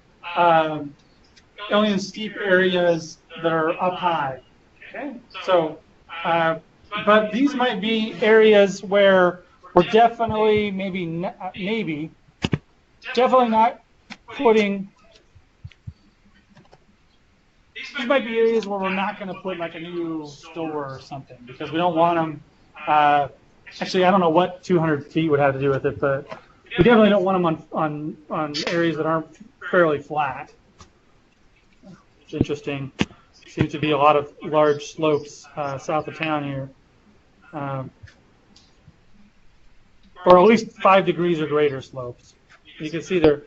areas that are up high. Okay, so but these might be areas where we're definitely definitely not putting. These might be areas where we're not going to put like a new store or something because we don't want them. Actually, I don't know what 200 feet would have to do with it, but we definitely don't want them on areas that aren't fairly flat. It's interesting. Seems to be a lot of large slopes south of town here, or at least 5 degrees or greater slopes. You can see they're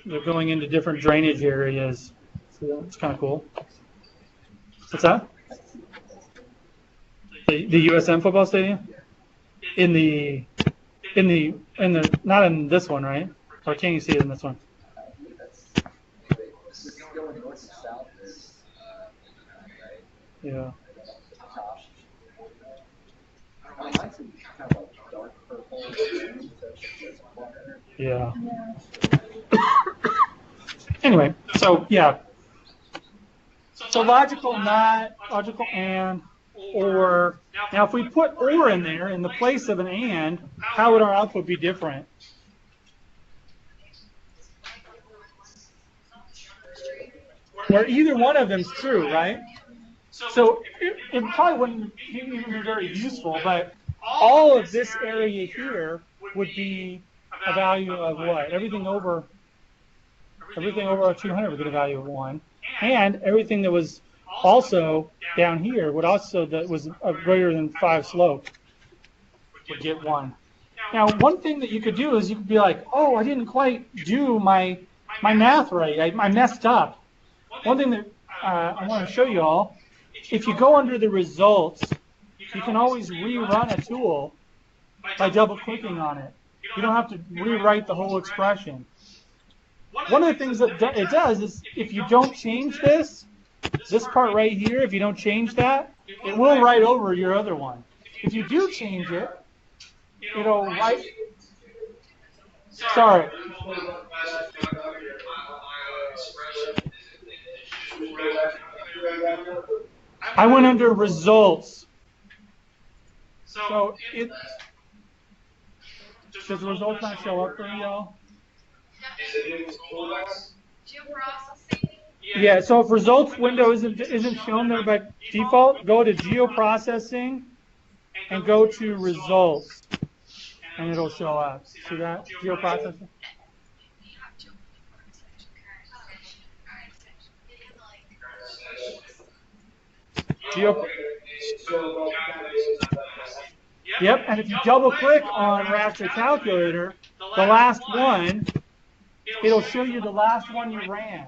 going into different drainage areas. So it's kind of cool. What's that? The USM football stadium? In the not in this one, right? Or can you see it in this one? Yeah. Yeah. Anyway, so yeah. So logical not, logical and, or. Now, if we put or in there in the place of an and, how would our output be different? Where either one of them's true, right? So it probably wouldn't even be very useful, but all of this area here would be a value of what? Everything over 200 would get a value of 1, and everything that was also down here would also, that was a greater than 5 slope, would get 1. Now, one thing that you could do is you could be like, oh, I didn't quite do my math right. I messed up. One thing that I want to show you all, if you go under the results, you can always rerun a tool by double-clicking on it. You don't have to rewrite the whole expression. One of the things that it does is if you don't change this part right here, if you don't change that, it will write over your other one. If you do change it, it'll write... Sorry. I went under results. So does the results not show up for y'all? Yeah, so if results window isn't shown there by default, go to geoprocessing and go to results, and it'll show up. See that? Geoprocessing. Yep, and if you double click on raster calculator, the last one, it'll show you the last one you ran.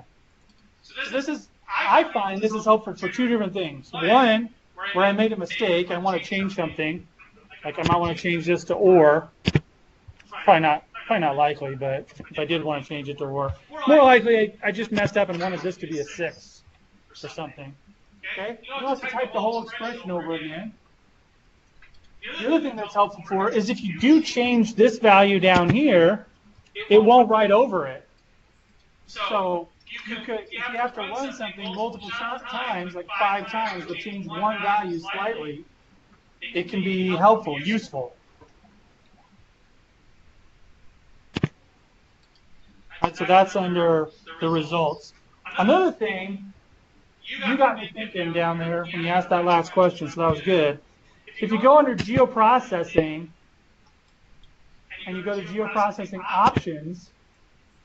So this is, I find this is helpful for two different things. One, where I made a mistake, I want to change something, like I might want to change this to or. Probably not likely, but if I did want to change it to or. More likely, I just messed up and wanted this to be a 6 or something. Okay? You don't have to type the whole expression over again. The other thing that's helpful for is if you do change this value down here, it won't write over it. So you could, if you have to run something multiple times, like 5 times, to change one value slightly, it can be helpful, useful. Right, so that's under the results. Another thing, you got me thinking down there when you asked that last question, so that was good. If you go under geoprocessing and you go to geoprocessing options,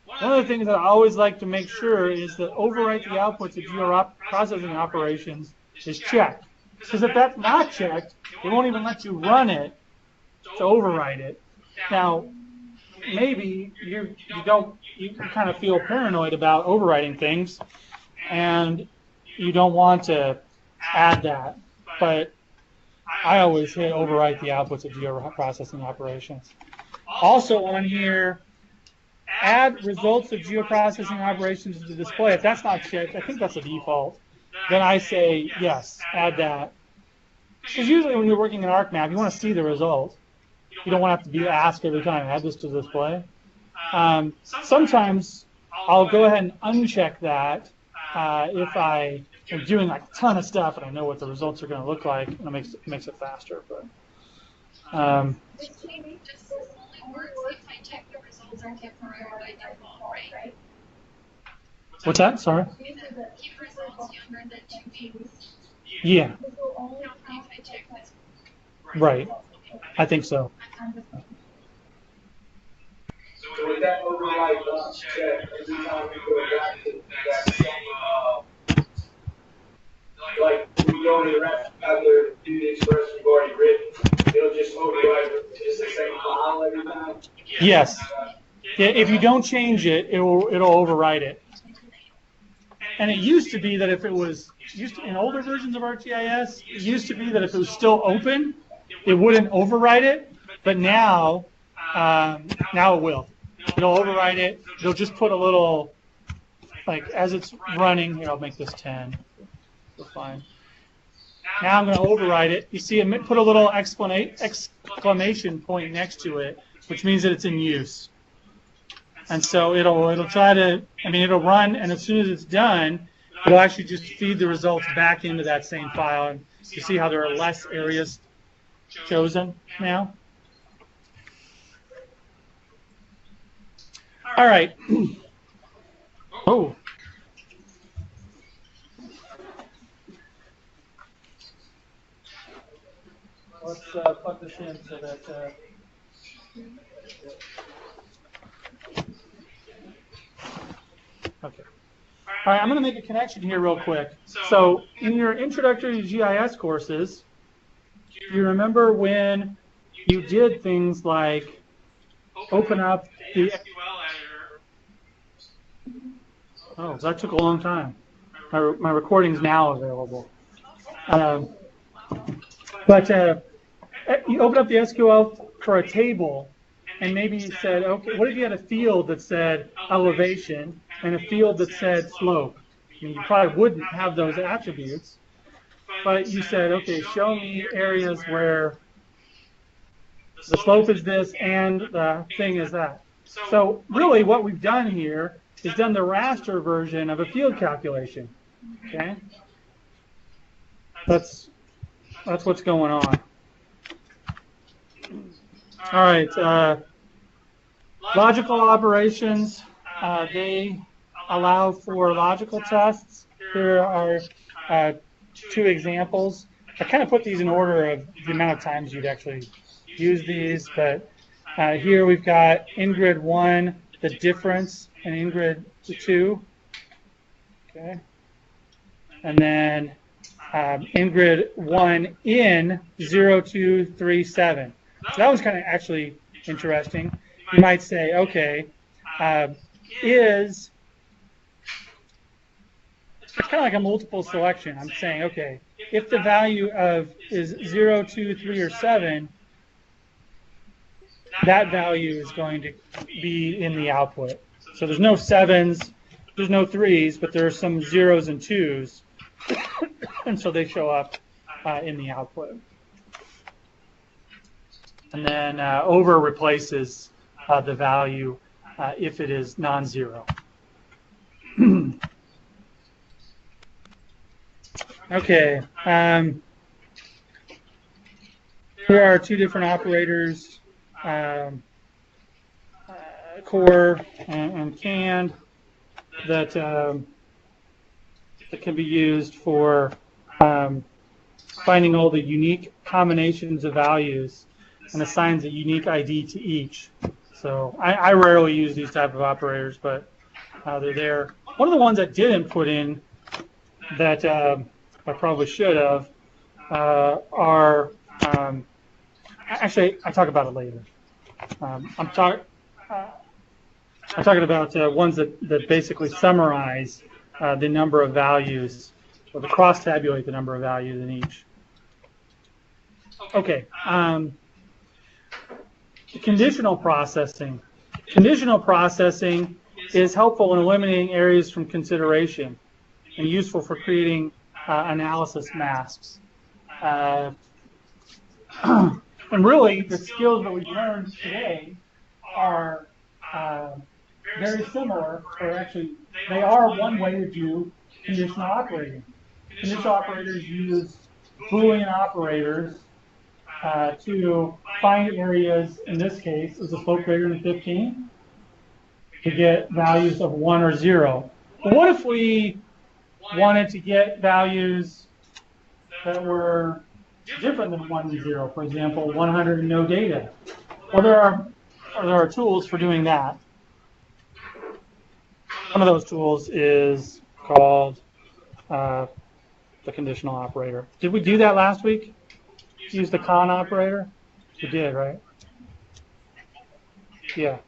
one of the things that I always like to make sure is that overwrite the outputs of geoprocessing operations is checked. Because if that's not checked, it won't even let you run it to overwrite it. Now, maybe you kind of feel paranoid about overwriting things, and you don't want to add that. But I always hit overwrite the outputs of geoprocessing operations. Also on here, add results of geoprocessing operations to the display. If that's not checked, I think that's a default. Then I say yes, add that. Because usually when you're working in ArcMap, you want to see the result. You don't want to have to be asked every time, add this to display. Sometimes I'll go ahead and uncheck that if I am doing like a ton of stuff and I know what the results are going to look like, and it makes it faster. But This change just only works if I check the results are temporary by default, right? What's that? Sorry. Keep results younger than 2 weeks. Yeah. If I check this. Right. I think so. So with that override check, every time we go back to that same, like we go to the rest out there to do the expression you've already written, it'll just override just the same file every time? Yes. Yeah, if you don't change it, it'll override it. And it used to be that if it was, in older versions of ArcGIS, it used to be that if it was still open, it wouldn't override it. But now it will. It'll override it. It'll just put a little, like as it's running, here I'll make this 10. So fine. Now I'm going to override it. You see it put a little exclamation point next to it, which means that it's in use. And so it'll try to, it'll run, and as soon as it's done, it'll actually just feed the results back into that same file. And you see how there are less areas chosen now? All right. Oh. Let's plug this in so that. Okay. All right, I'm going to make a connection here real quick. So in your introductory to GIS courses, do you remember when you did things like open up the SQL editor? Oh, that took a long time. My recording's now available. But you open up the SQL for a table, and maybe you said, okay, what if you had a field that said elevation and a field that said slope? I mean, you probably wouldn't have those attributes, but you said, okay, show me areas where the slope is this and the thing is that. So really what we've done here is done the raster version of a field calculation, okay? That's what's going on. All right, logical operations, they allow for logical tests. Here are two examples. I kind of put these in order of the amount of times you'd actually use these, but here we've got in grid 1, the difference, and in grid 2, okay? And then in grid 1 in 0, 2, 3, 7. So that was kind of actually interesting. You might say, okay, it's kind of like a multiple selection. I'm saying, okay, if the value of is 0, 2, 3, or 7, that value is going to be in the output. So there's no 7s, there's no 3s, but there are some 0s and 2s, and so they show up in the output. And then over replaces the value if it is non-zero. Okay. Here are two different operators, core and canned, that can be used for finding all the unique combinations of values and assigns a unique ID to each. So I rarely use these type of operators, but they're there. One of the ones I didn't put in that I probably should have are actually I talk about it later. I'm talking about ones that basically summarize the number of values, or the cross-tabulate the number of values in each. Okay. Conditional processing. Conditional processing is helpful in eliminating areas from consideration and useful for creating analysis masks. And really, the skills that we've learned today are very similar, or actually, they are one way to do conditional operating. Conditional operators use Boolean operators to find areas, in this case, is the slope greater than 15, to get values of 1 or 0. But what if we wanted to get values that were different than 1 and 0, for example, 100 and no data? Well, there are tools for doing that. One of those tools is called the conditional operator. Did we do that last week? Use the con operator? We did, right? Yeah.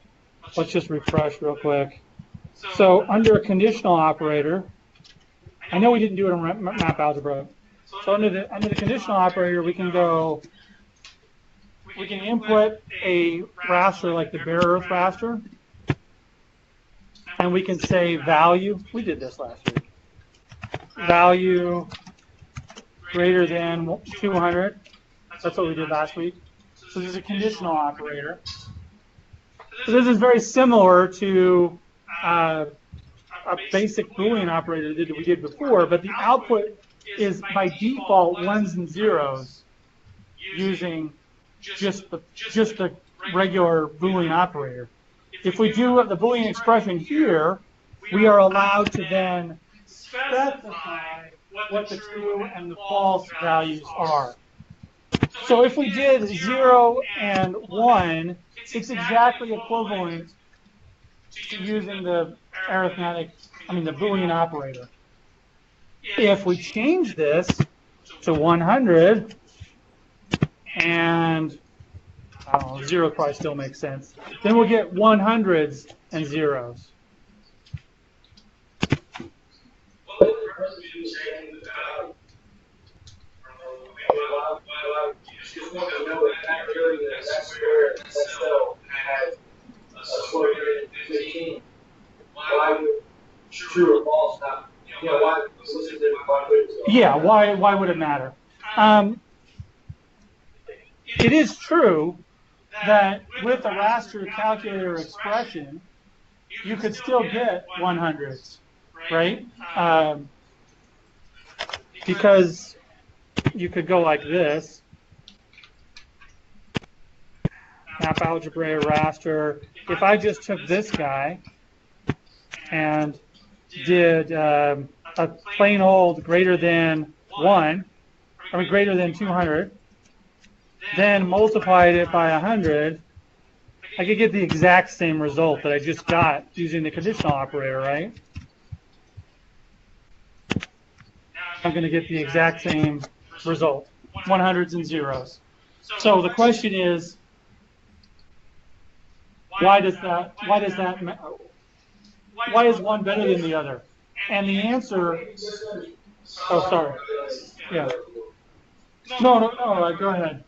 Let's just refresh real quick. So under a conditional operator, I know we didn't do it in map algebra. So under the conditional operator, we can input a raster like the bare earth raster, and we can say value. We did this last week. Value greater than 200. That's what we did last week. So this is a conditional operator. So this is very similar to a a basic Boolean operator that we did before, but the output is by default ones and zeros using just the regular Boolean operator. If we do the Boolean expression here, we are allowed to then specify what the true and the false values are. So if we did 0 and 1, it's exactly equivalent to using the the Boolean operator. If we change this to 100, and I don't know, 0 probably still makes sense, then we'll get 100s and zeros. True or false? Why? Yeah, why would it matter? It is true that with a raster calculator expression, you could still get 100s, right? Because you could go like this. Map algebra raster. If I just took this guy and did a plain old greater than 200, then multiplied it by 100, I could get the exact same result that I just got using the conditional operator, right? I'm going to get the exact same result, 100s and zeros. So the question is, why is one better than the other? And the answer, oh, sorry. Yeah. No, go ahead.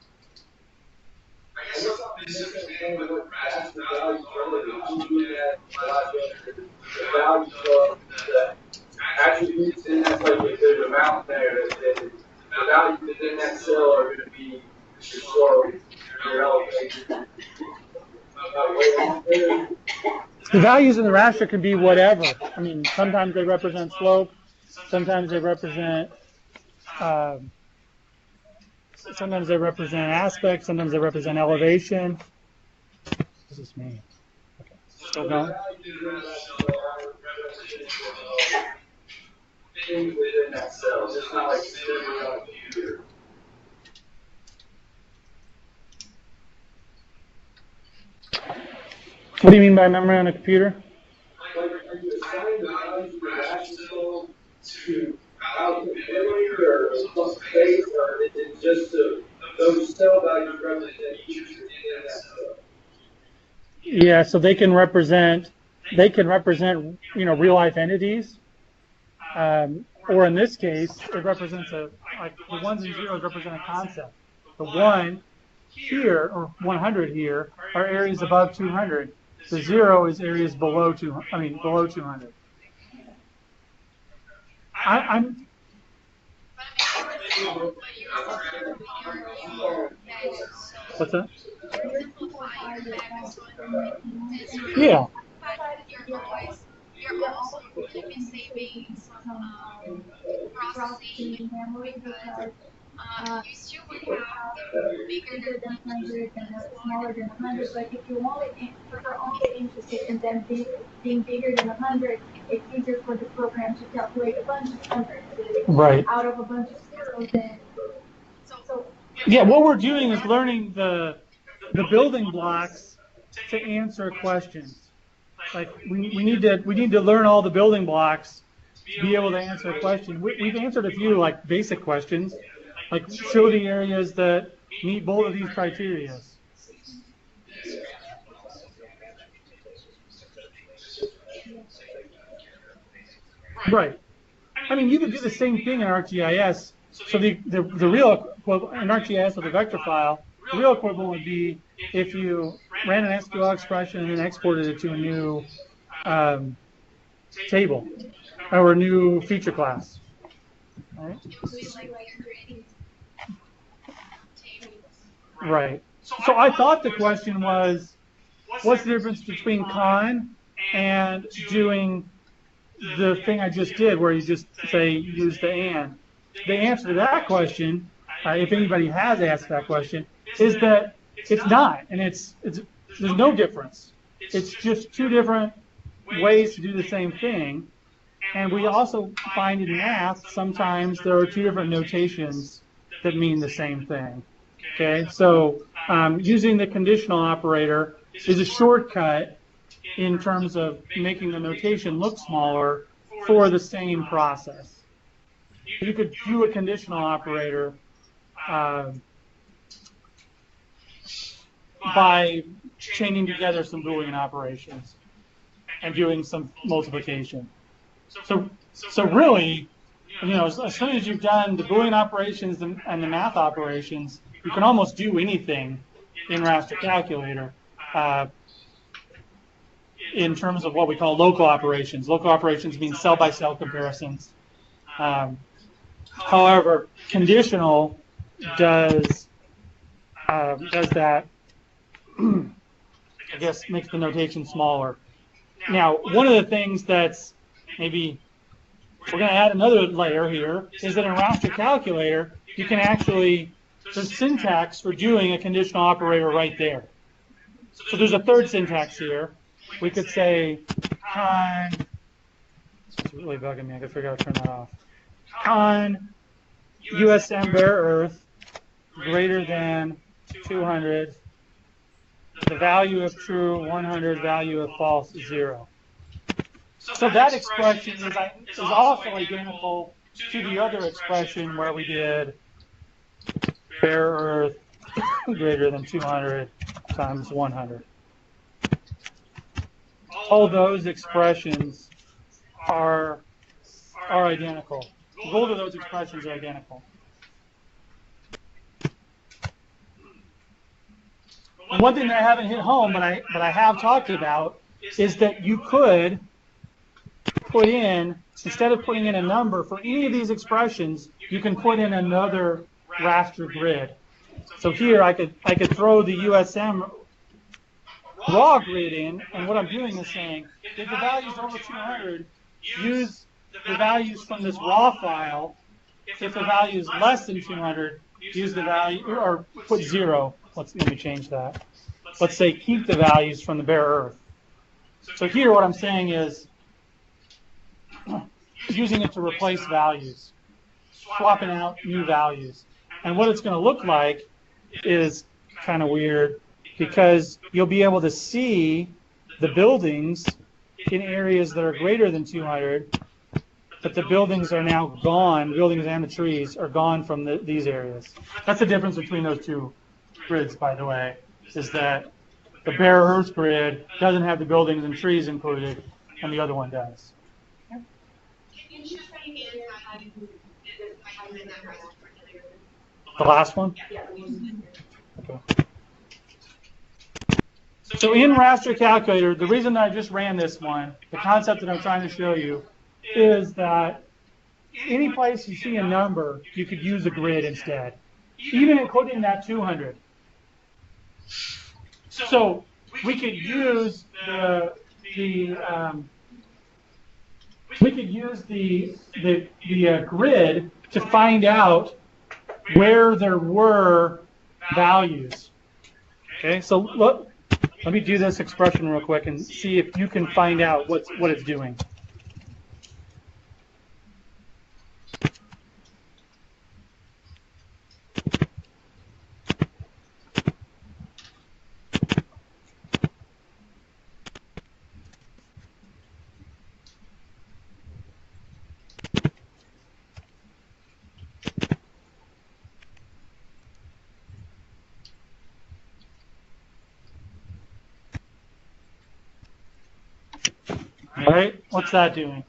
Attributes in that, like if there's an amount there, the values within that cell are going to be your elevation. The values in the raster can be whatever. I mean, sometimes they represent slope, sometimes they represent aspect, sometimes they represent elevation. What does this mean? Okay, still going? Things within that cell, just not like sitting on a computer. What do you mean by memory on a computer? Like, are you assigning values for that cell to alphabetical or some space, or is it just those cell values represent each within that cell? Yeah, so they can represent real life entities. Or in this case, it represents the ones and zeros represent a concept. The 1 here, or 100 here, are areas above 200. The 0 is areas below 200. I'm What's that? Yeah. You're also keeping saving some processing memory because you still would have the bigger than 100 and smaller than 100. But if you're only interested in them being bigger than 100, it's easier for the program to calculate a bunch of hundreds. Right. Out of a bunch of zeros, then. So yeah, what we're doing is learning the building blocks to answer questions. Like we need to learn all the building blocks to be able to answer a question. We've answered a few like basic questions, like show the areas that meet both of these criteria. Right. I mean, you could do the same thing in ArcGIS. So the real equivalent in ArcGIS with a vector file, the real equivalent would be if you ran an SQL expression and then exported it to a new table or a new feature class. Right. Right. So I thought the question was, what's the difference between con and doing the thing I just did where you just say use the and. The answer to that question, if anybody has asked that question, is that it's not, and there's no difference. It's just two different ways to do the same thing. And we also find in math sometimes there are two different notations that mean the same thing. Okay, so using the conditional operator is a shortcut in terms of making the notation look smaller for the same process. You could do a conditional operator by chaining together some Boolean operations and doing some multiplication. So really, as soon as you've done the Boolean operations and the math operations, you can almost do anything in raster calculator in terms of what we call local operations. Local operations mean cell-by-cell comparisons. However, conditional does that, I guess, makes the notation smaller. Now, one of the things that's maybe we're going to add another layer here is that in raster calculator, you can actually, there's syntax for doing a conditional operator right there. So there's a third syntax here. We could say con, it's really bugging me, I gotta figure out how to turn that off. Con USM bare earth greater than 200, the value of true 100, value of false 0. So that expression is also identical to the other expression where we did bare earth greater than 200 times 100. All those expressions are identical. Both of those expressions are identical. And one thing that I haven't hit home, but I have talked about, is that you could put in, instead of putting in a number for any of these expressions, you can put in another raster grid. So here I could throw the USM raw grid in, and what I'm doing is saying, if the value's over 200, use the values from this raw file. If the value is less than 200, use the value, or put 0. Let me change that. Let's say keep the values from the bare earth. So here what I'm saying is using it to replace values, swapping out new values. And what it's going to look like is kind of weird, because you'll be able to see the buildings in areas that are greater than 200, but the buildings are now gone, buildings and the trees are gone from these areas. That's the difference between those two grids, by the way, is that the bare earth grid doesn't have the buildings and trees included, and the other one does. Can you just say again how you did that raster calculator? The last one? Yeah. Okay. So in raster calculator, the reason that I just ran this one, the concept that I'm trying to show you, is that any place you see a number, you could use a grid instead, even including that 200. So we could use the grid to find out where there were values. Okay, so let me do this expression real quick and see if you can find out what it's doing. All right, what's that doing?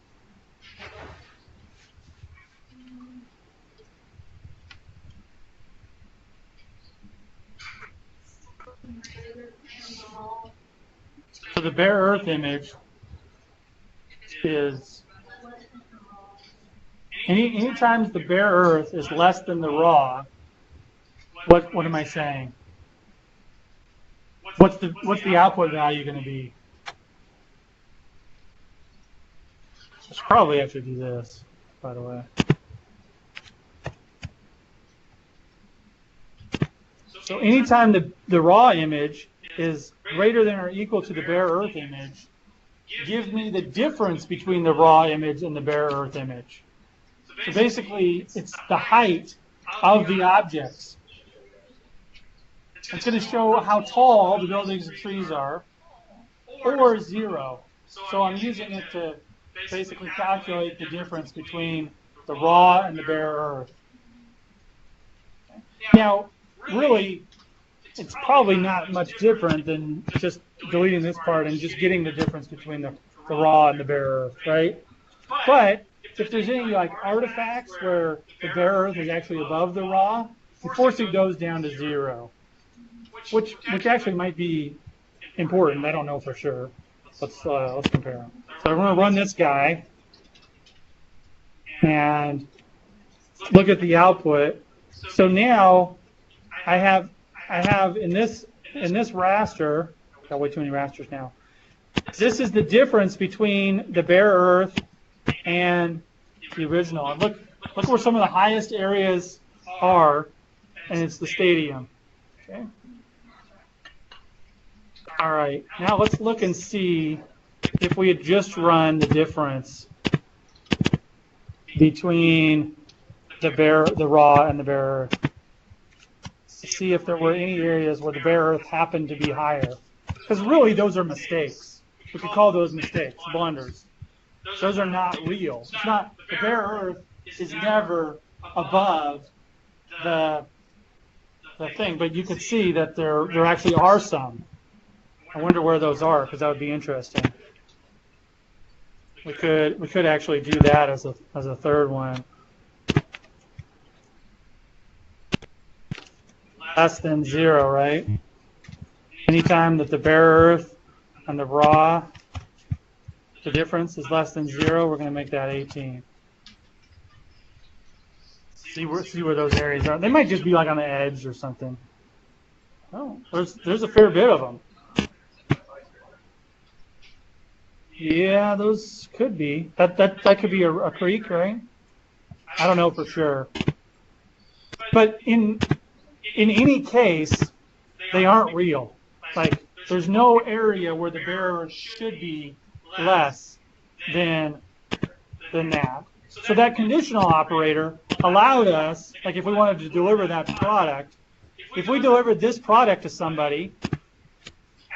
So the bare earth image is anytime the bare earth is less than the raw, what am I saying? What's the output value going to be? I should probably actually do this, by the way. So anytime the raw image is greater than or equal to the bare earth image, give me the difference between the raw image and the bare earth image. So basically, it's the height of the objects. It's going to show how tall the buildings and trees are, or 0. So I'm using it to basically calculate the difference between the raw and the bare earth. Now, really, it's probably not much different than just deleting this part and just getting the difference between the raw and the bare earth, right? But if there's any like artifacts where the bare earth is actually above the raw, you're forcing those down to 0, which actually might be important. I don't know for sure. Let's compare them. So I'm going to run this guy and look at the output. So now I have in this raster, got way too many rasters now. This is the difference between the bare earth and the original. And look where some of the highest areas are, and it's the stadium. Okay. All right. Now let's look and see if we had just run the difference between the raw and the bare earth. See if there were any areas where the bare earth happened to be higher. Because really, those are mistakes. We could call those mistakes, blunders. Those are not real. It's not, the bare earth is never above the thing, but you could see that there actually are some. I wonder where those are, because that would be interesting. We could actually do that as a third one. Less than 0, right? Anytime that the bare earth and the raw, the difference is less than 0, we're going to make that 18. See where those areas are. They might just be like on the edge or something. Oh, there's a fair bit of them. Yeah, those could be. That could be a creek, right? I don't know for sure. But in any case, they aren't real. Like, there's no area where the bare earth should be less than that. So that conditional operator allowed us, like if we wanted to deliver that product, if we delivered this product to somebody,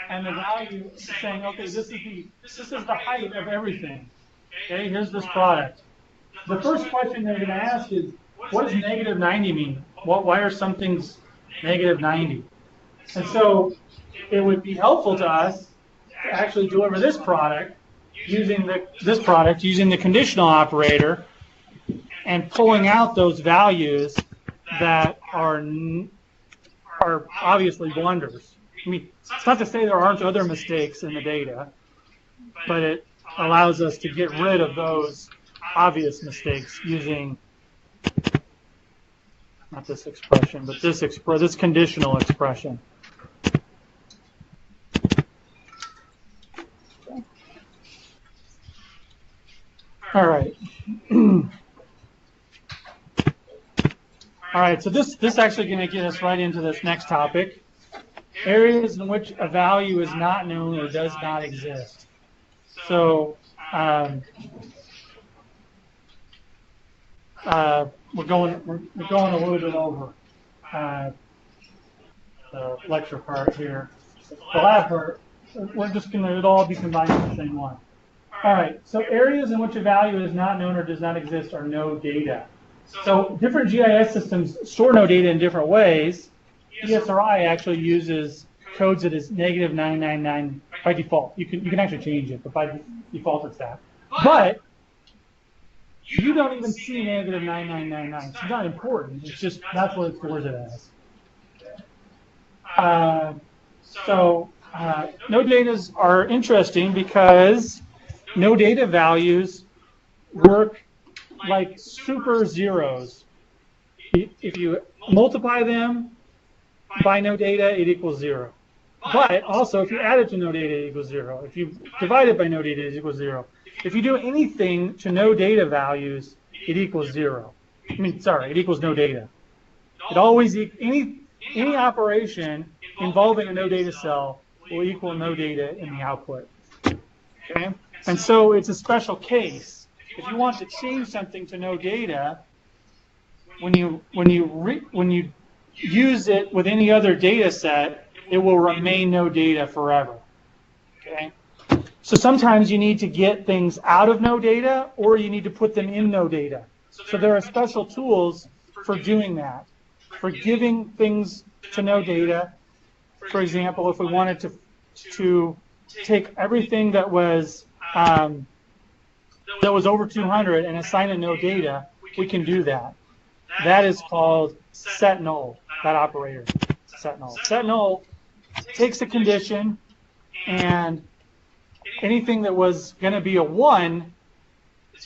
and the value is saying, okay, this is the height of everything. Okay, here's this product. The first question they're going to ask is, what does negative 90 mean? Why are some things negative 90? And so it would be helpful to us to actually deliver this product using the conditional operator and pulling out those values that are obviously blunders. I mean, it's not to say there aren't other mistakes in the data, but it allows us to get rid of those obvious mistakes using not this expression, but this conditional expression. All right. All right, so this actually going to get us right into this next topic. Areas in which a value is not known or does not exist. So we're going a little bit over the lecture part here. The lab part, we're just going to, it'll all be combined in the same one. All right, so areas in which a value is not known or does not exist are no data. So different GIS systems store no data in different ways. ESRI actually uses codes that is negative 999 by default. You can actually change it, but by default it's that. But you don't even see negative 9999. It's not important. It's just that's what it stores it as. No datas are interesting because no data values work like super zeros. If you multiply them by no data, it equals 0. But also, if you add it to no data, it equals 0. If you divide it by no data, it equals 0. if you do anything to no data values, it equals 0. It equals no data. It always, any operation involving a no data cell will equal no data in the output. Okay? And so it's a special case. If you want to change something to no data, when you use it with any other data set, it will remain no data forever. Okay? So sometimes you need to get things out of no data, or you need to put them in no data. So there are special tools for doing that, for giving things to no data. For example, if we wanted to take everything that was over 200 and assign it no data, we can do that. That is called set null, that operator, set null. Set null takes a condition, and anything that was going to be a 1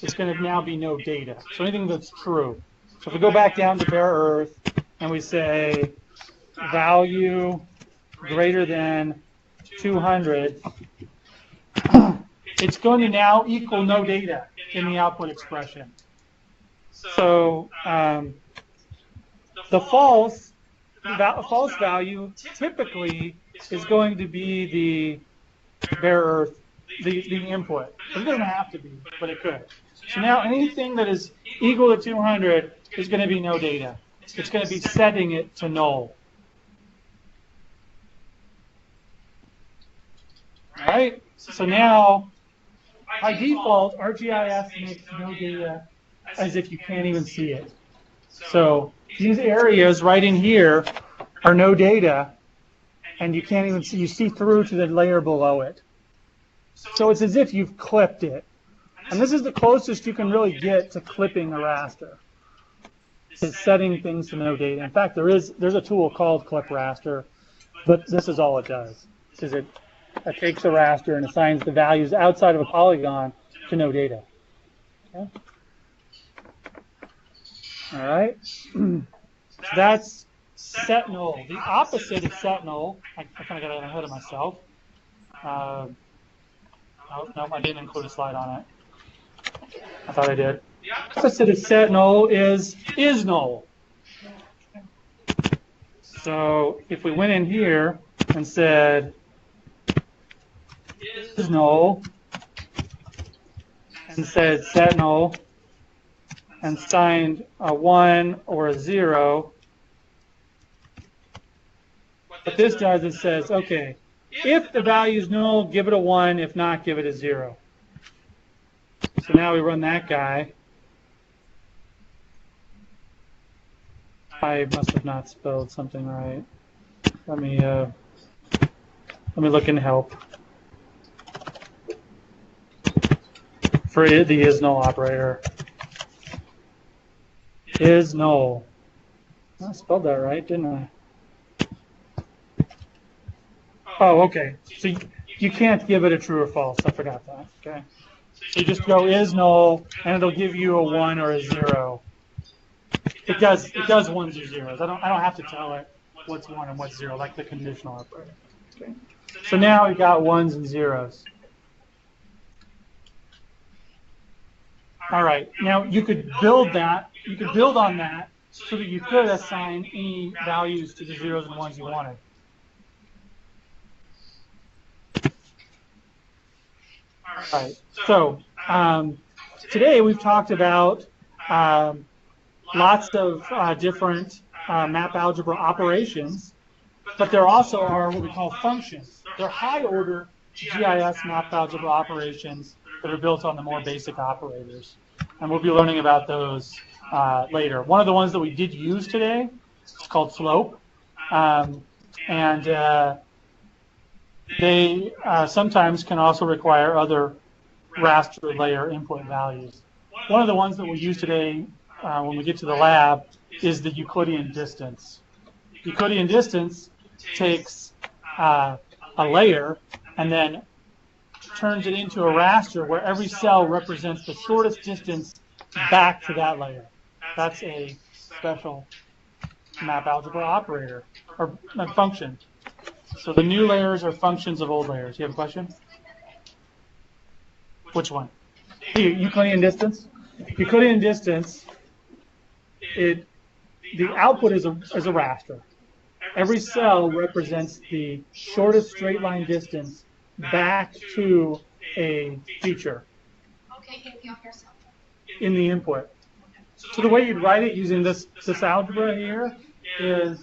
is going to now be no data. So anything that's true. So if we go back down to bare earth and we say value greater than 200, it's going to now equal no data in the output expression. So the false value typically is going to be the bare earth, the input. It doesn't have to be, but it could. So now anything that is equal to 200 is going to be no data. It's going to be setting it to null. All right? So now, by default, ArcGIS makes no data as if you can't even see it. So these areas right in here are no data, and you can't even see. You see through to the layer below it. So it's as if you've clipped it. And this is the closest you can really get to clipping a raster, is setting things to no data. In fact, there's a tool called clip raster, but this is all it does. Is it takes a raster and assigns the values outside of a polygon to no data. Okay? All right. So that's set null. The opposite of set null, I kind of got ahead of myself. No, I didn't include a slide on it. I thought I did. The opposite of set null is null. So if we went in here and said is null and said set null and signed a 1 or a 0, what this does is says, okay, if the value is null, give it a 1. If not, give it a 0. So now we run that guy. I must have not spelled something right. Let me look in help for the is null operator. Is null. I spelled that right, didn't I? Oh, okay. So you can't give it a true or false. I forgot that. Okay. So you just go is null, and it'll give you a 1 or a 0. It does ones or zeros. I don't have to tell it what's 1 and what's 0, like the conditional operator. Okay. So now we've got 1s and 0s. All right. Now you could build that. You could build on that so that you could assign any values to the 0s and 1s you wanted. All right. So today we've talked about lots of different map algebra operations, but there also are what we call functions. They're high-order GIS map algebra operations that are built on the more basic operators, and we'll be learning about those later. One of the ones that we did use today is called slope, and they sometimes can also require other raster layer input values. One of the ones that we'll use today when we get to the lab is the Euclidean distance. Euclidean distance takes a layer and then turns it into a raster where every cell represents the shortest distance back to that layer. That's a special map algebra operator, or a function. So the new layers are functions of old layers. You have a question? Which one? Euclidean distance. Euclidean distance. The output is a raster. Every cell represents the shortest straight line distance back to a feature in the input. So the way you'd write it using this algebra here is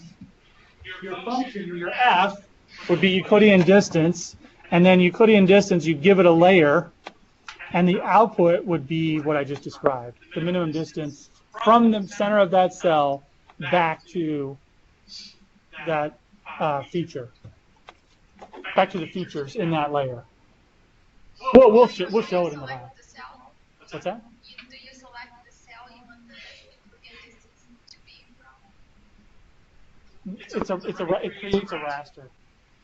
your function, your f, would be Euclidean distance, and then Euclidean distance, you give it a layer, and the output would be what I just described, the minimum distance from the center of that cell back to that feature, back to the features in that layer. We'll show it in the lab. What's that? Do you select the cell you want the Euclidean distance to be from? It creates a raster.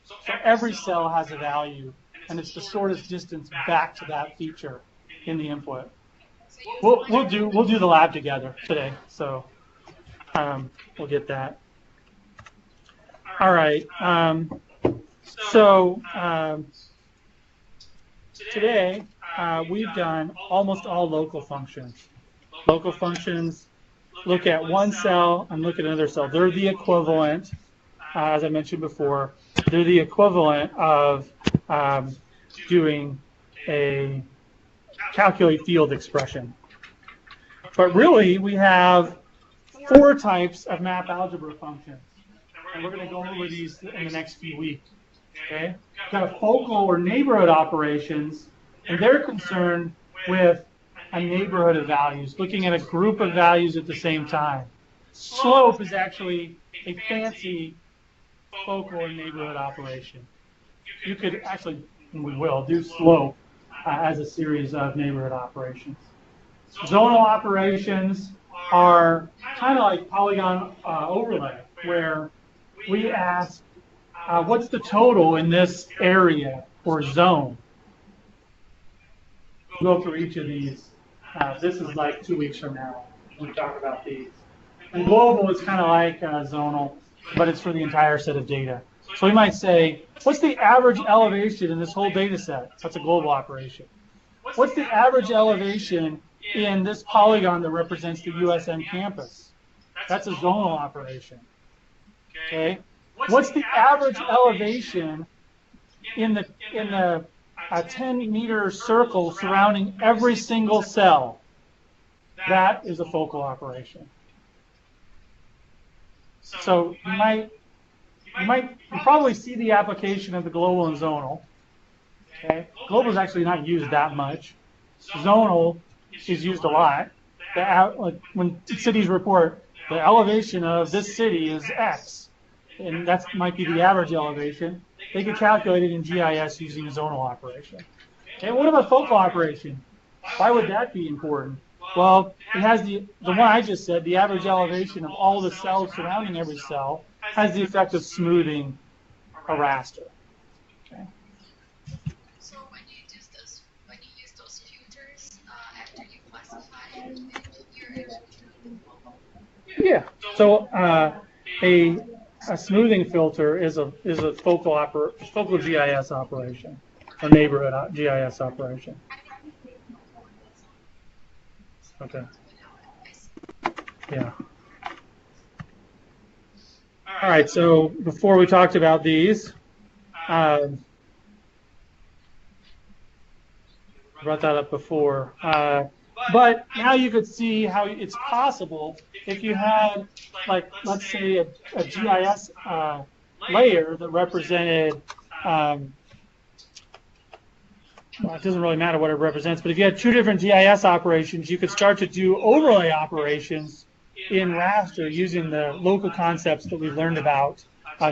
So every cell has a value, and it's the shortest distance back to that feature in the input. We'll do the lab together today, so we'll get that. All right. Today we've done almost all local functions. Local functions look at one cell and look at another cell. They're the equivalent, as I mentioned before, they're the equivalent of doing a calculate field expression. But really, we have 4 types of map algebra functions. And we're going to go over these in the next few weeks. Okay? We've got a focal or neighborhood operations, and they're concerned with a neighborhood of values, looking at a group of values at the same time. Slope is actually a fancy focal or neighborhood operation. You could actually, and we will, do slope as a series of neighborhood operations. Zonal operations are kind of like polygon overlay, where we ask, what's the total in this area or zone? We'll go through each of these. This is like 2 weeks from now when we talk about these. And global is kind of like zonal, but it's for the entire set of data. So we might say, what's the average elevation in this whole data set? That's a global operation. What's the average elevation in this polygon that represents the USN campus? That's a zonal operation. Okay. What's the average elevation in the 10-meter circle surrounding every single cell? That is a focal operation. So you probably see the application of the global and zonal. Okay. Global is actually not used that much. Zonal is used a lot. When cities report the elevation of this city is X, and that might be the average elevation, they can calculate it in GIS using a zonal operation. Okay, what about focal operation? Why would that be important? Well, it has the one I just said, the average elevation of all the cells surrounding every cell has the effect of smoothing a raster. Okay. So when you use those filters after you classify it, you're actually doing global. Yeah. So a smoothing filter is a focal GIS operation, a neighborhood GIS operation. Okay. Yeah. All right. So before we talked about these, brought that up before. But now you could see how it's possible if you had, like, let's say a GIS layer that represented, well, it doesn't really matter what it represents, but if you had 2 different GIS operations, you could start to do overlay operations in raster using the local concepts that we've learned about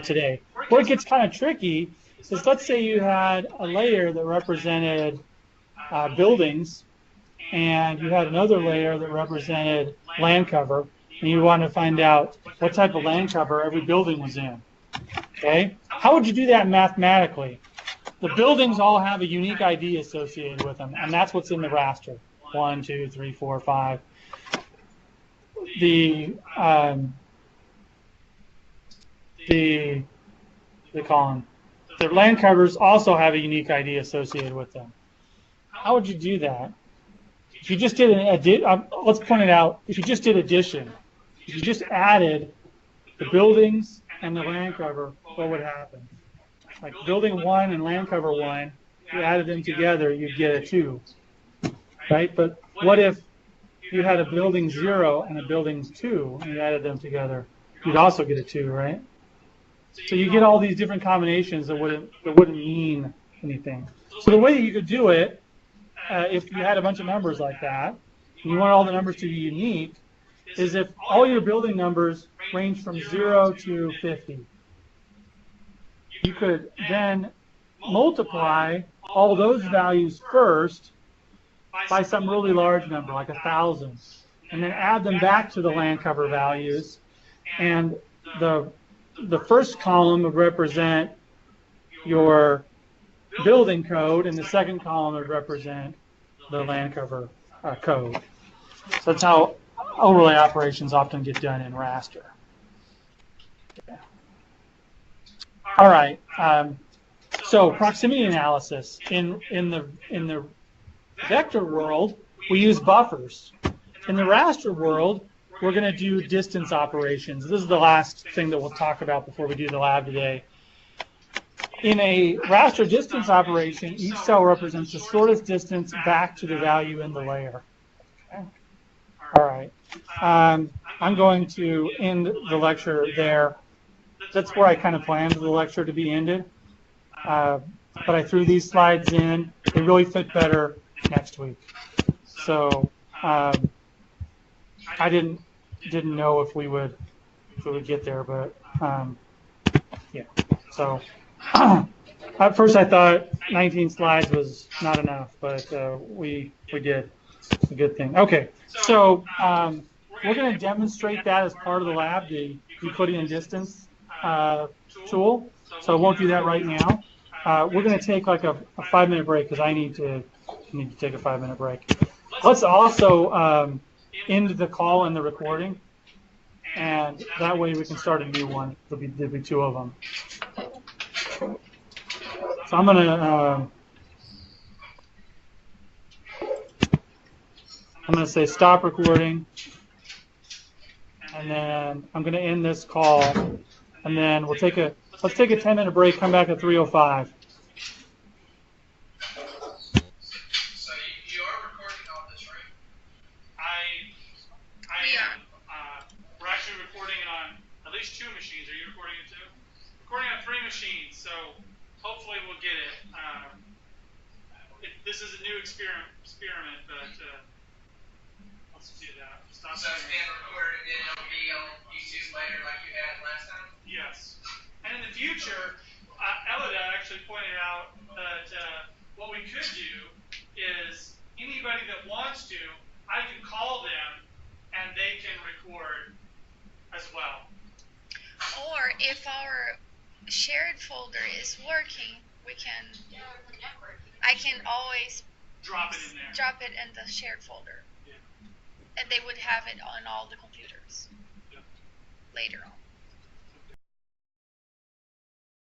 today. Where it gets kind of tricky is, let's say you had a layer that represented buildings, and you had another layer that represented land cover, and you want to find out what type of land cover every building was in. Okay? How would you do that mathematically? The buildings all have a unique ID associated with them, and that's what's in the raster. 1, 2, 3, 4, 5. The column. The land covers also have a unique ID associated with them. How would you do that? if you just did let's point it out. If you just did addition, if you just added the buildings and the land cover, what would happen? Like building 1 and land cover 1, you added them together, you'd get a 2, right? But what if you had a building 0 and a building 2 and you added them together? You'd also get a 2, right? So you get all these different combinations that wouldn't mean anything. So the way that you could do it, if you had a bunch of numbers like that, and you want all the numbers to be unique, is if all your building numbers range from 0 to 50. You could then multiply all those values first by some really large number, like 1,000, and then add them back to the land cover values, and the first column would represent your building code, and the second column would represent the land cover code. So that's how overlay operations often get done in raster. Okay. All right. So proximity analysis in the vector world, we use buffers. In the raster world, we're going to do distance operations. This is the last thing that we'll talk about before we do the lab today. In a raster distance operation, each cell represents the shortest distance back to the value in the layer. Okay. All right. I'm going to end the lecture there. That's where I kind of planned the lecture to be ended. But I threw these slides in. They really fit better next week. So I didn't know if we would get there, but yeah. So at first I thought 19 slides was not enough, but we did. It's a good thing. Okay, so we're going to demonstrate that as part of the lab, the Euclidean distance tool. So I won't do that right now. We're going to take like a 5-minute break because I need to take a 5-minute break. Let's also end the call and the recording, and that way we can start a new one. There'll be 2 of them. So I'm gonna say stop recording, and then I'm gonna end this call, and then let's take a 10-minute break. Come back at 3:05. So you are recording all this, right? I Yeah. am. We're actually recording it on at least 2 machines. Are you recording it too? Recording on 3 machines. So hopefully we'll get it. This is a new experiment, but let's do that. Stop. So it's being recorded and then it'll be on YouTube later, like you had last time. Yes. And in the future, Elida actually pointed out that what we could do is anybody that wants to, I can call them and they can record as well. Or if our shared folder is working, I can always Drop it in there. drop it in the shared folder. Yeah. And they would have it on all the computers Yeah. later on.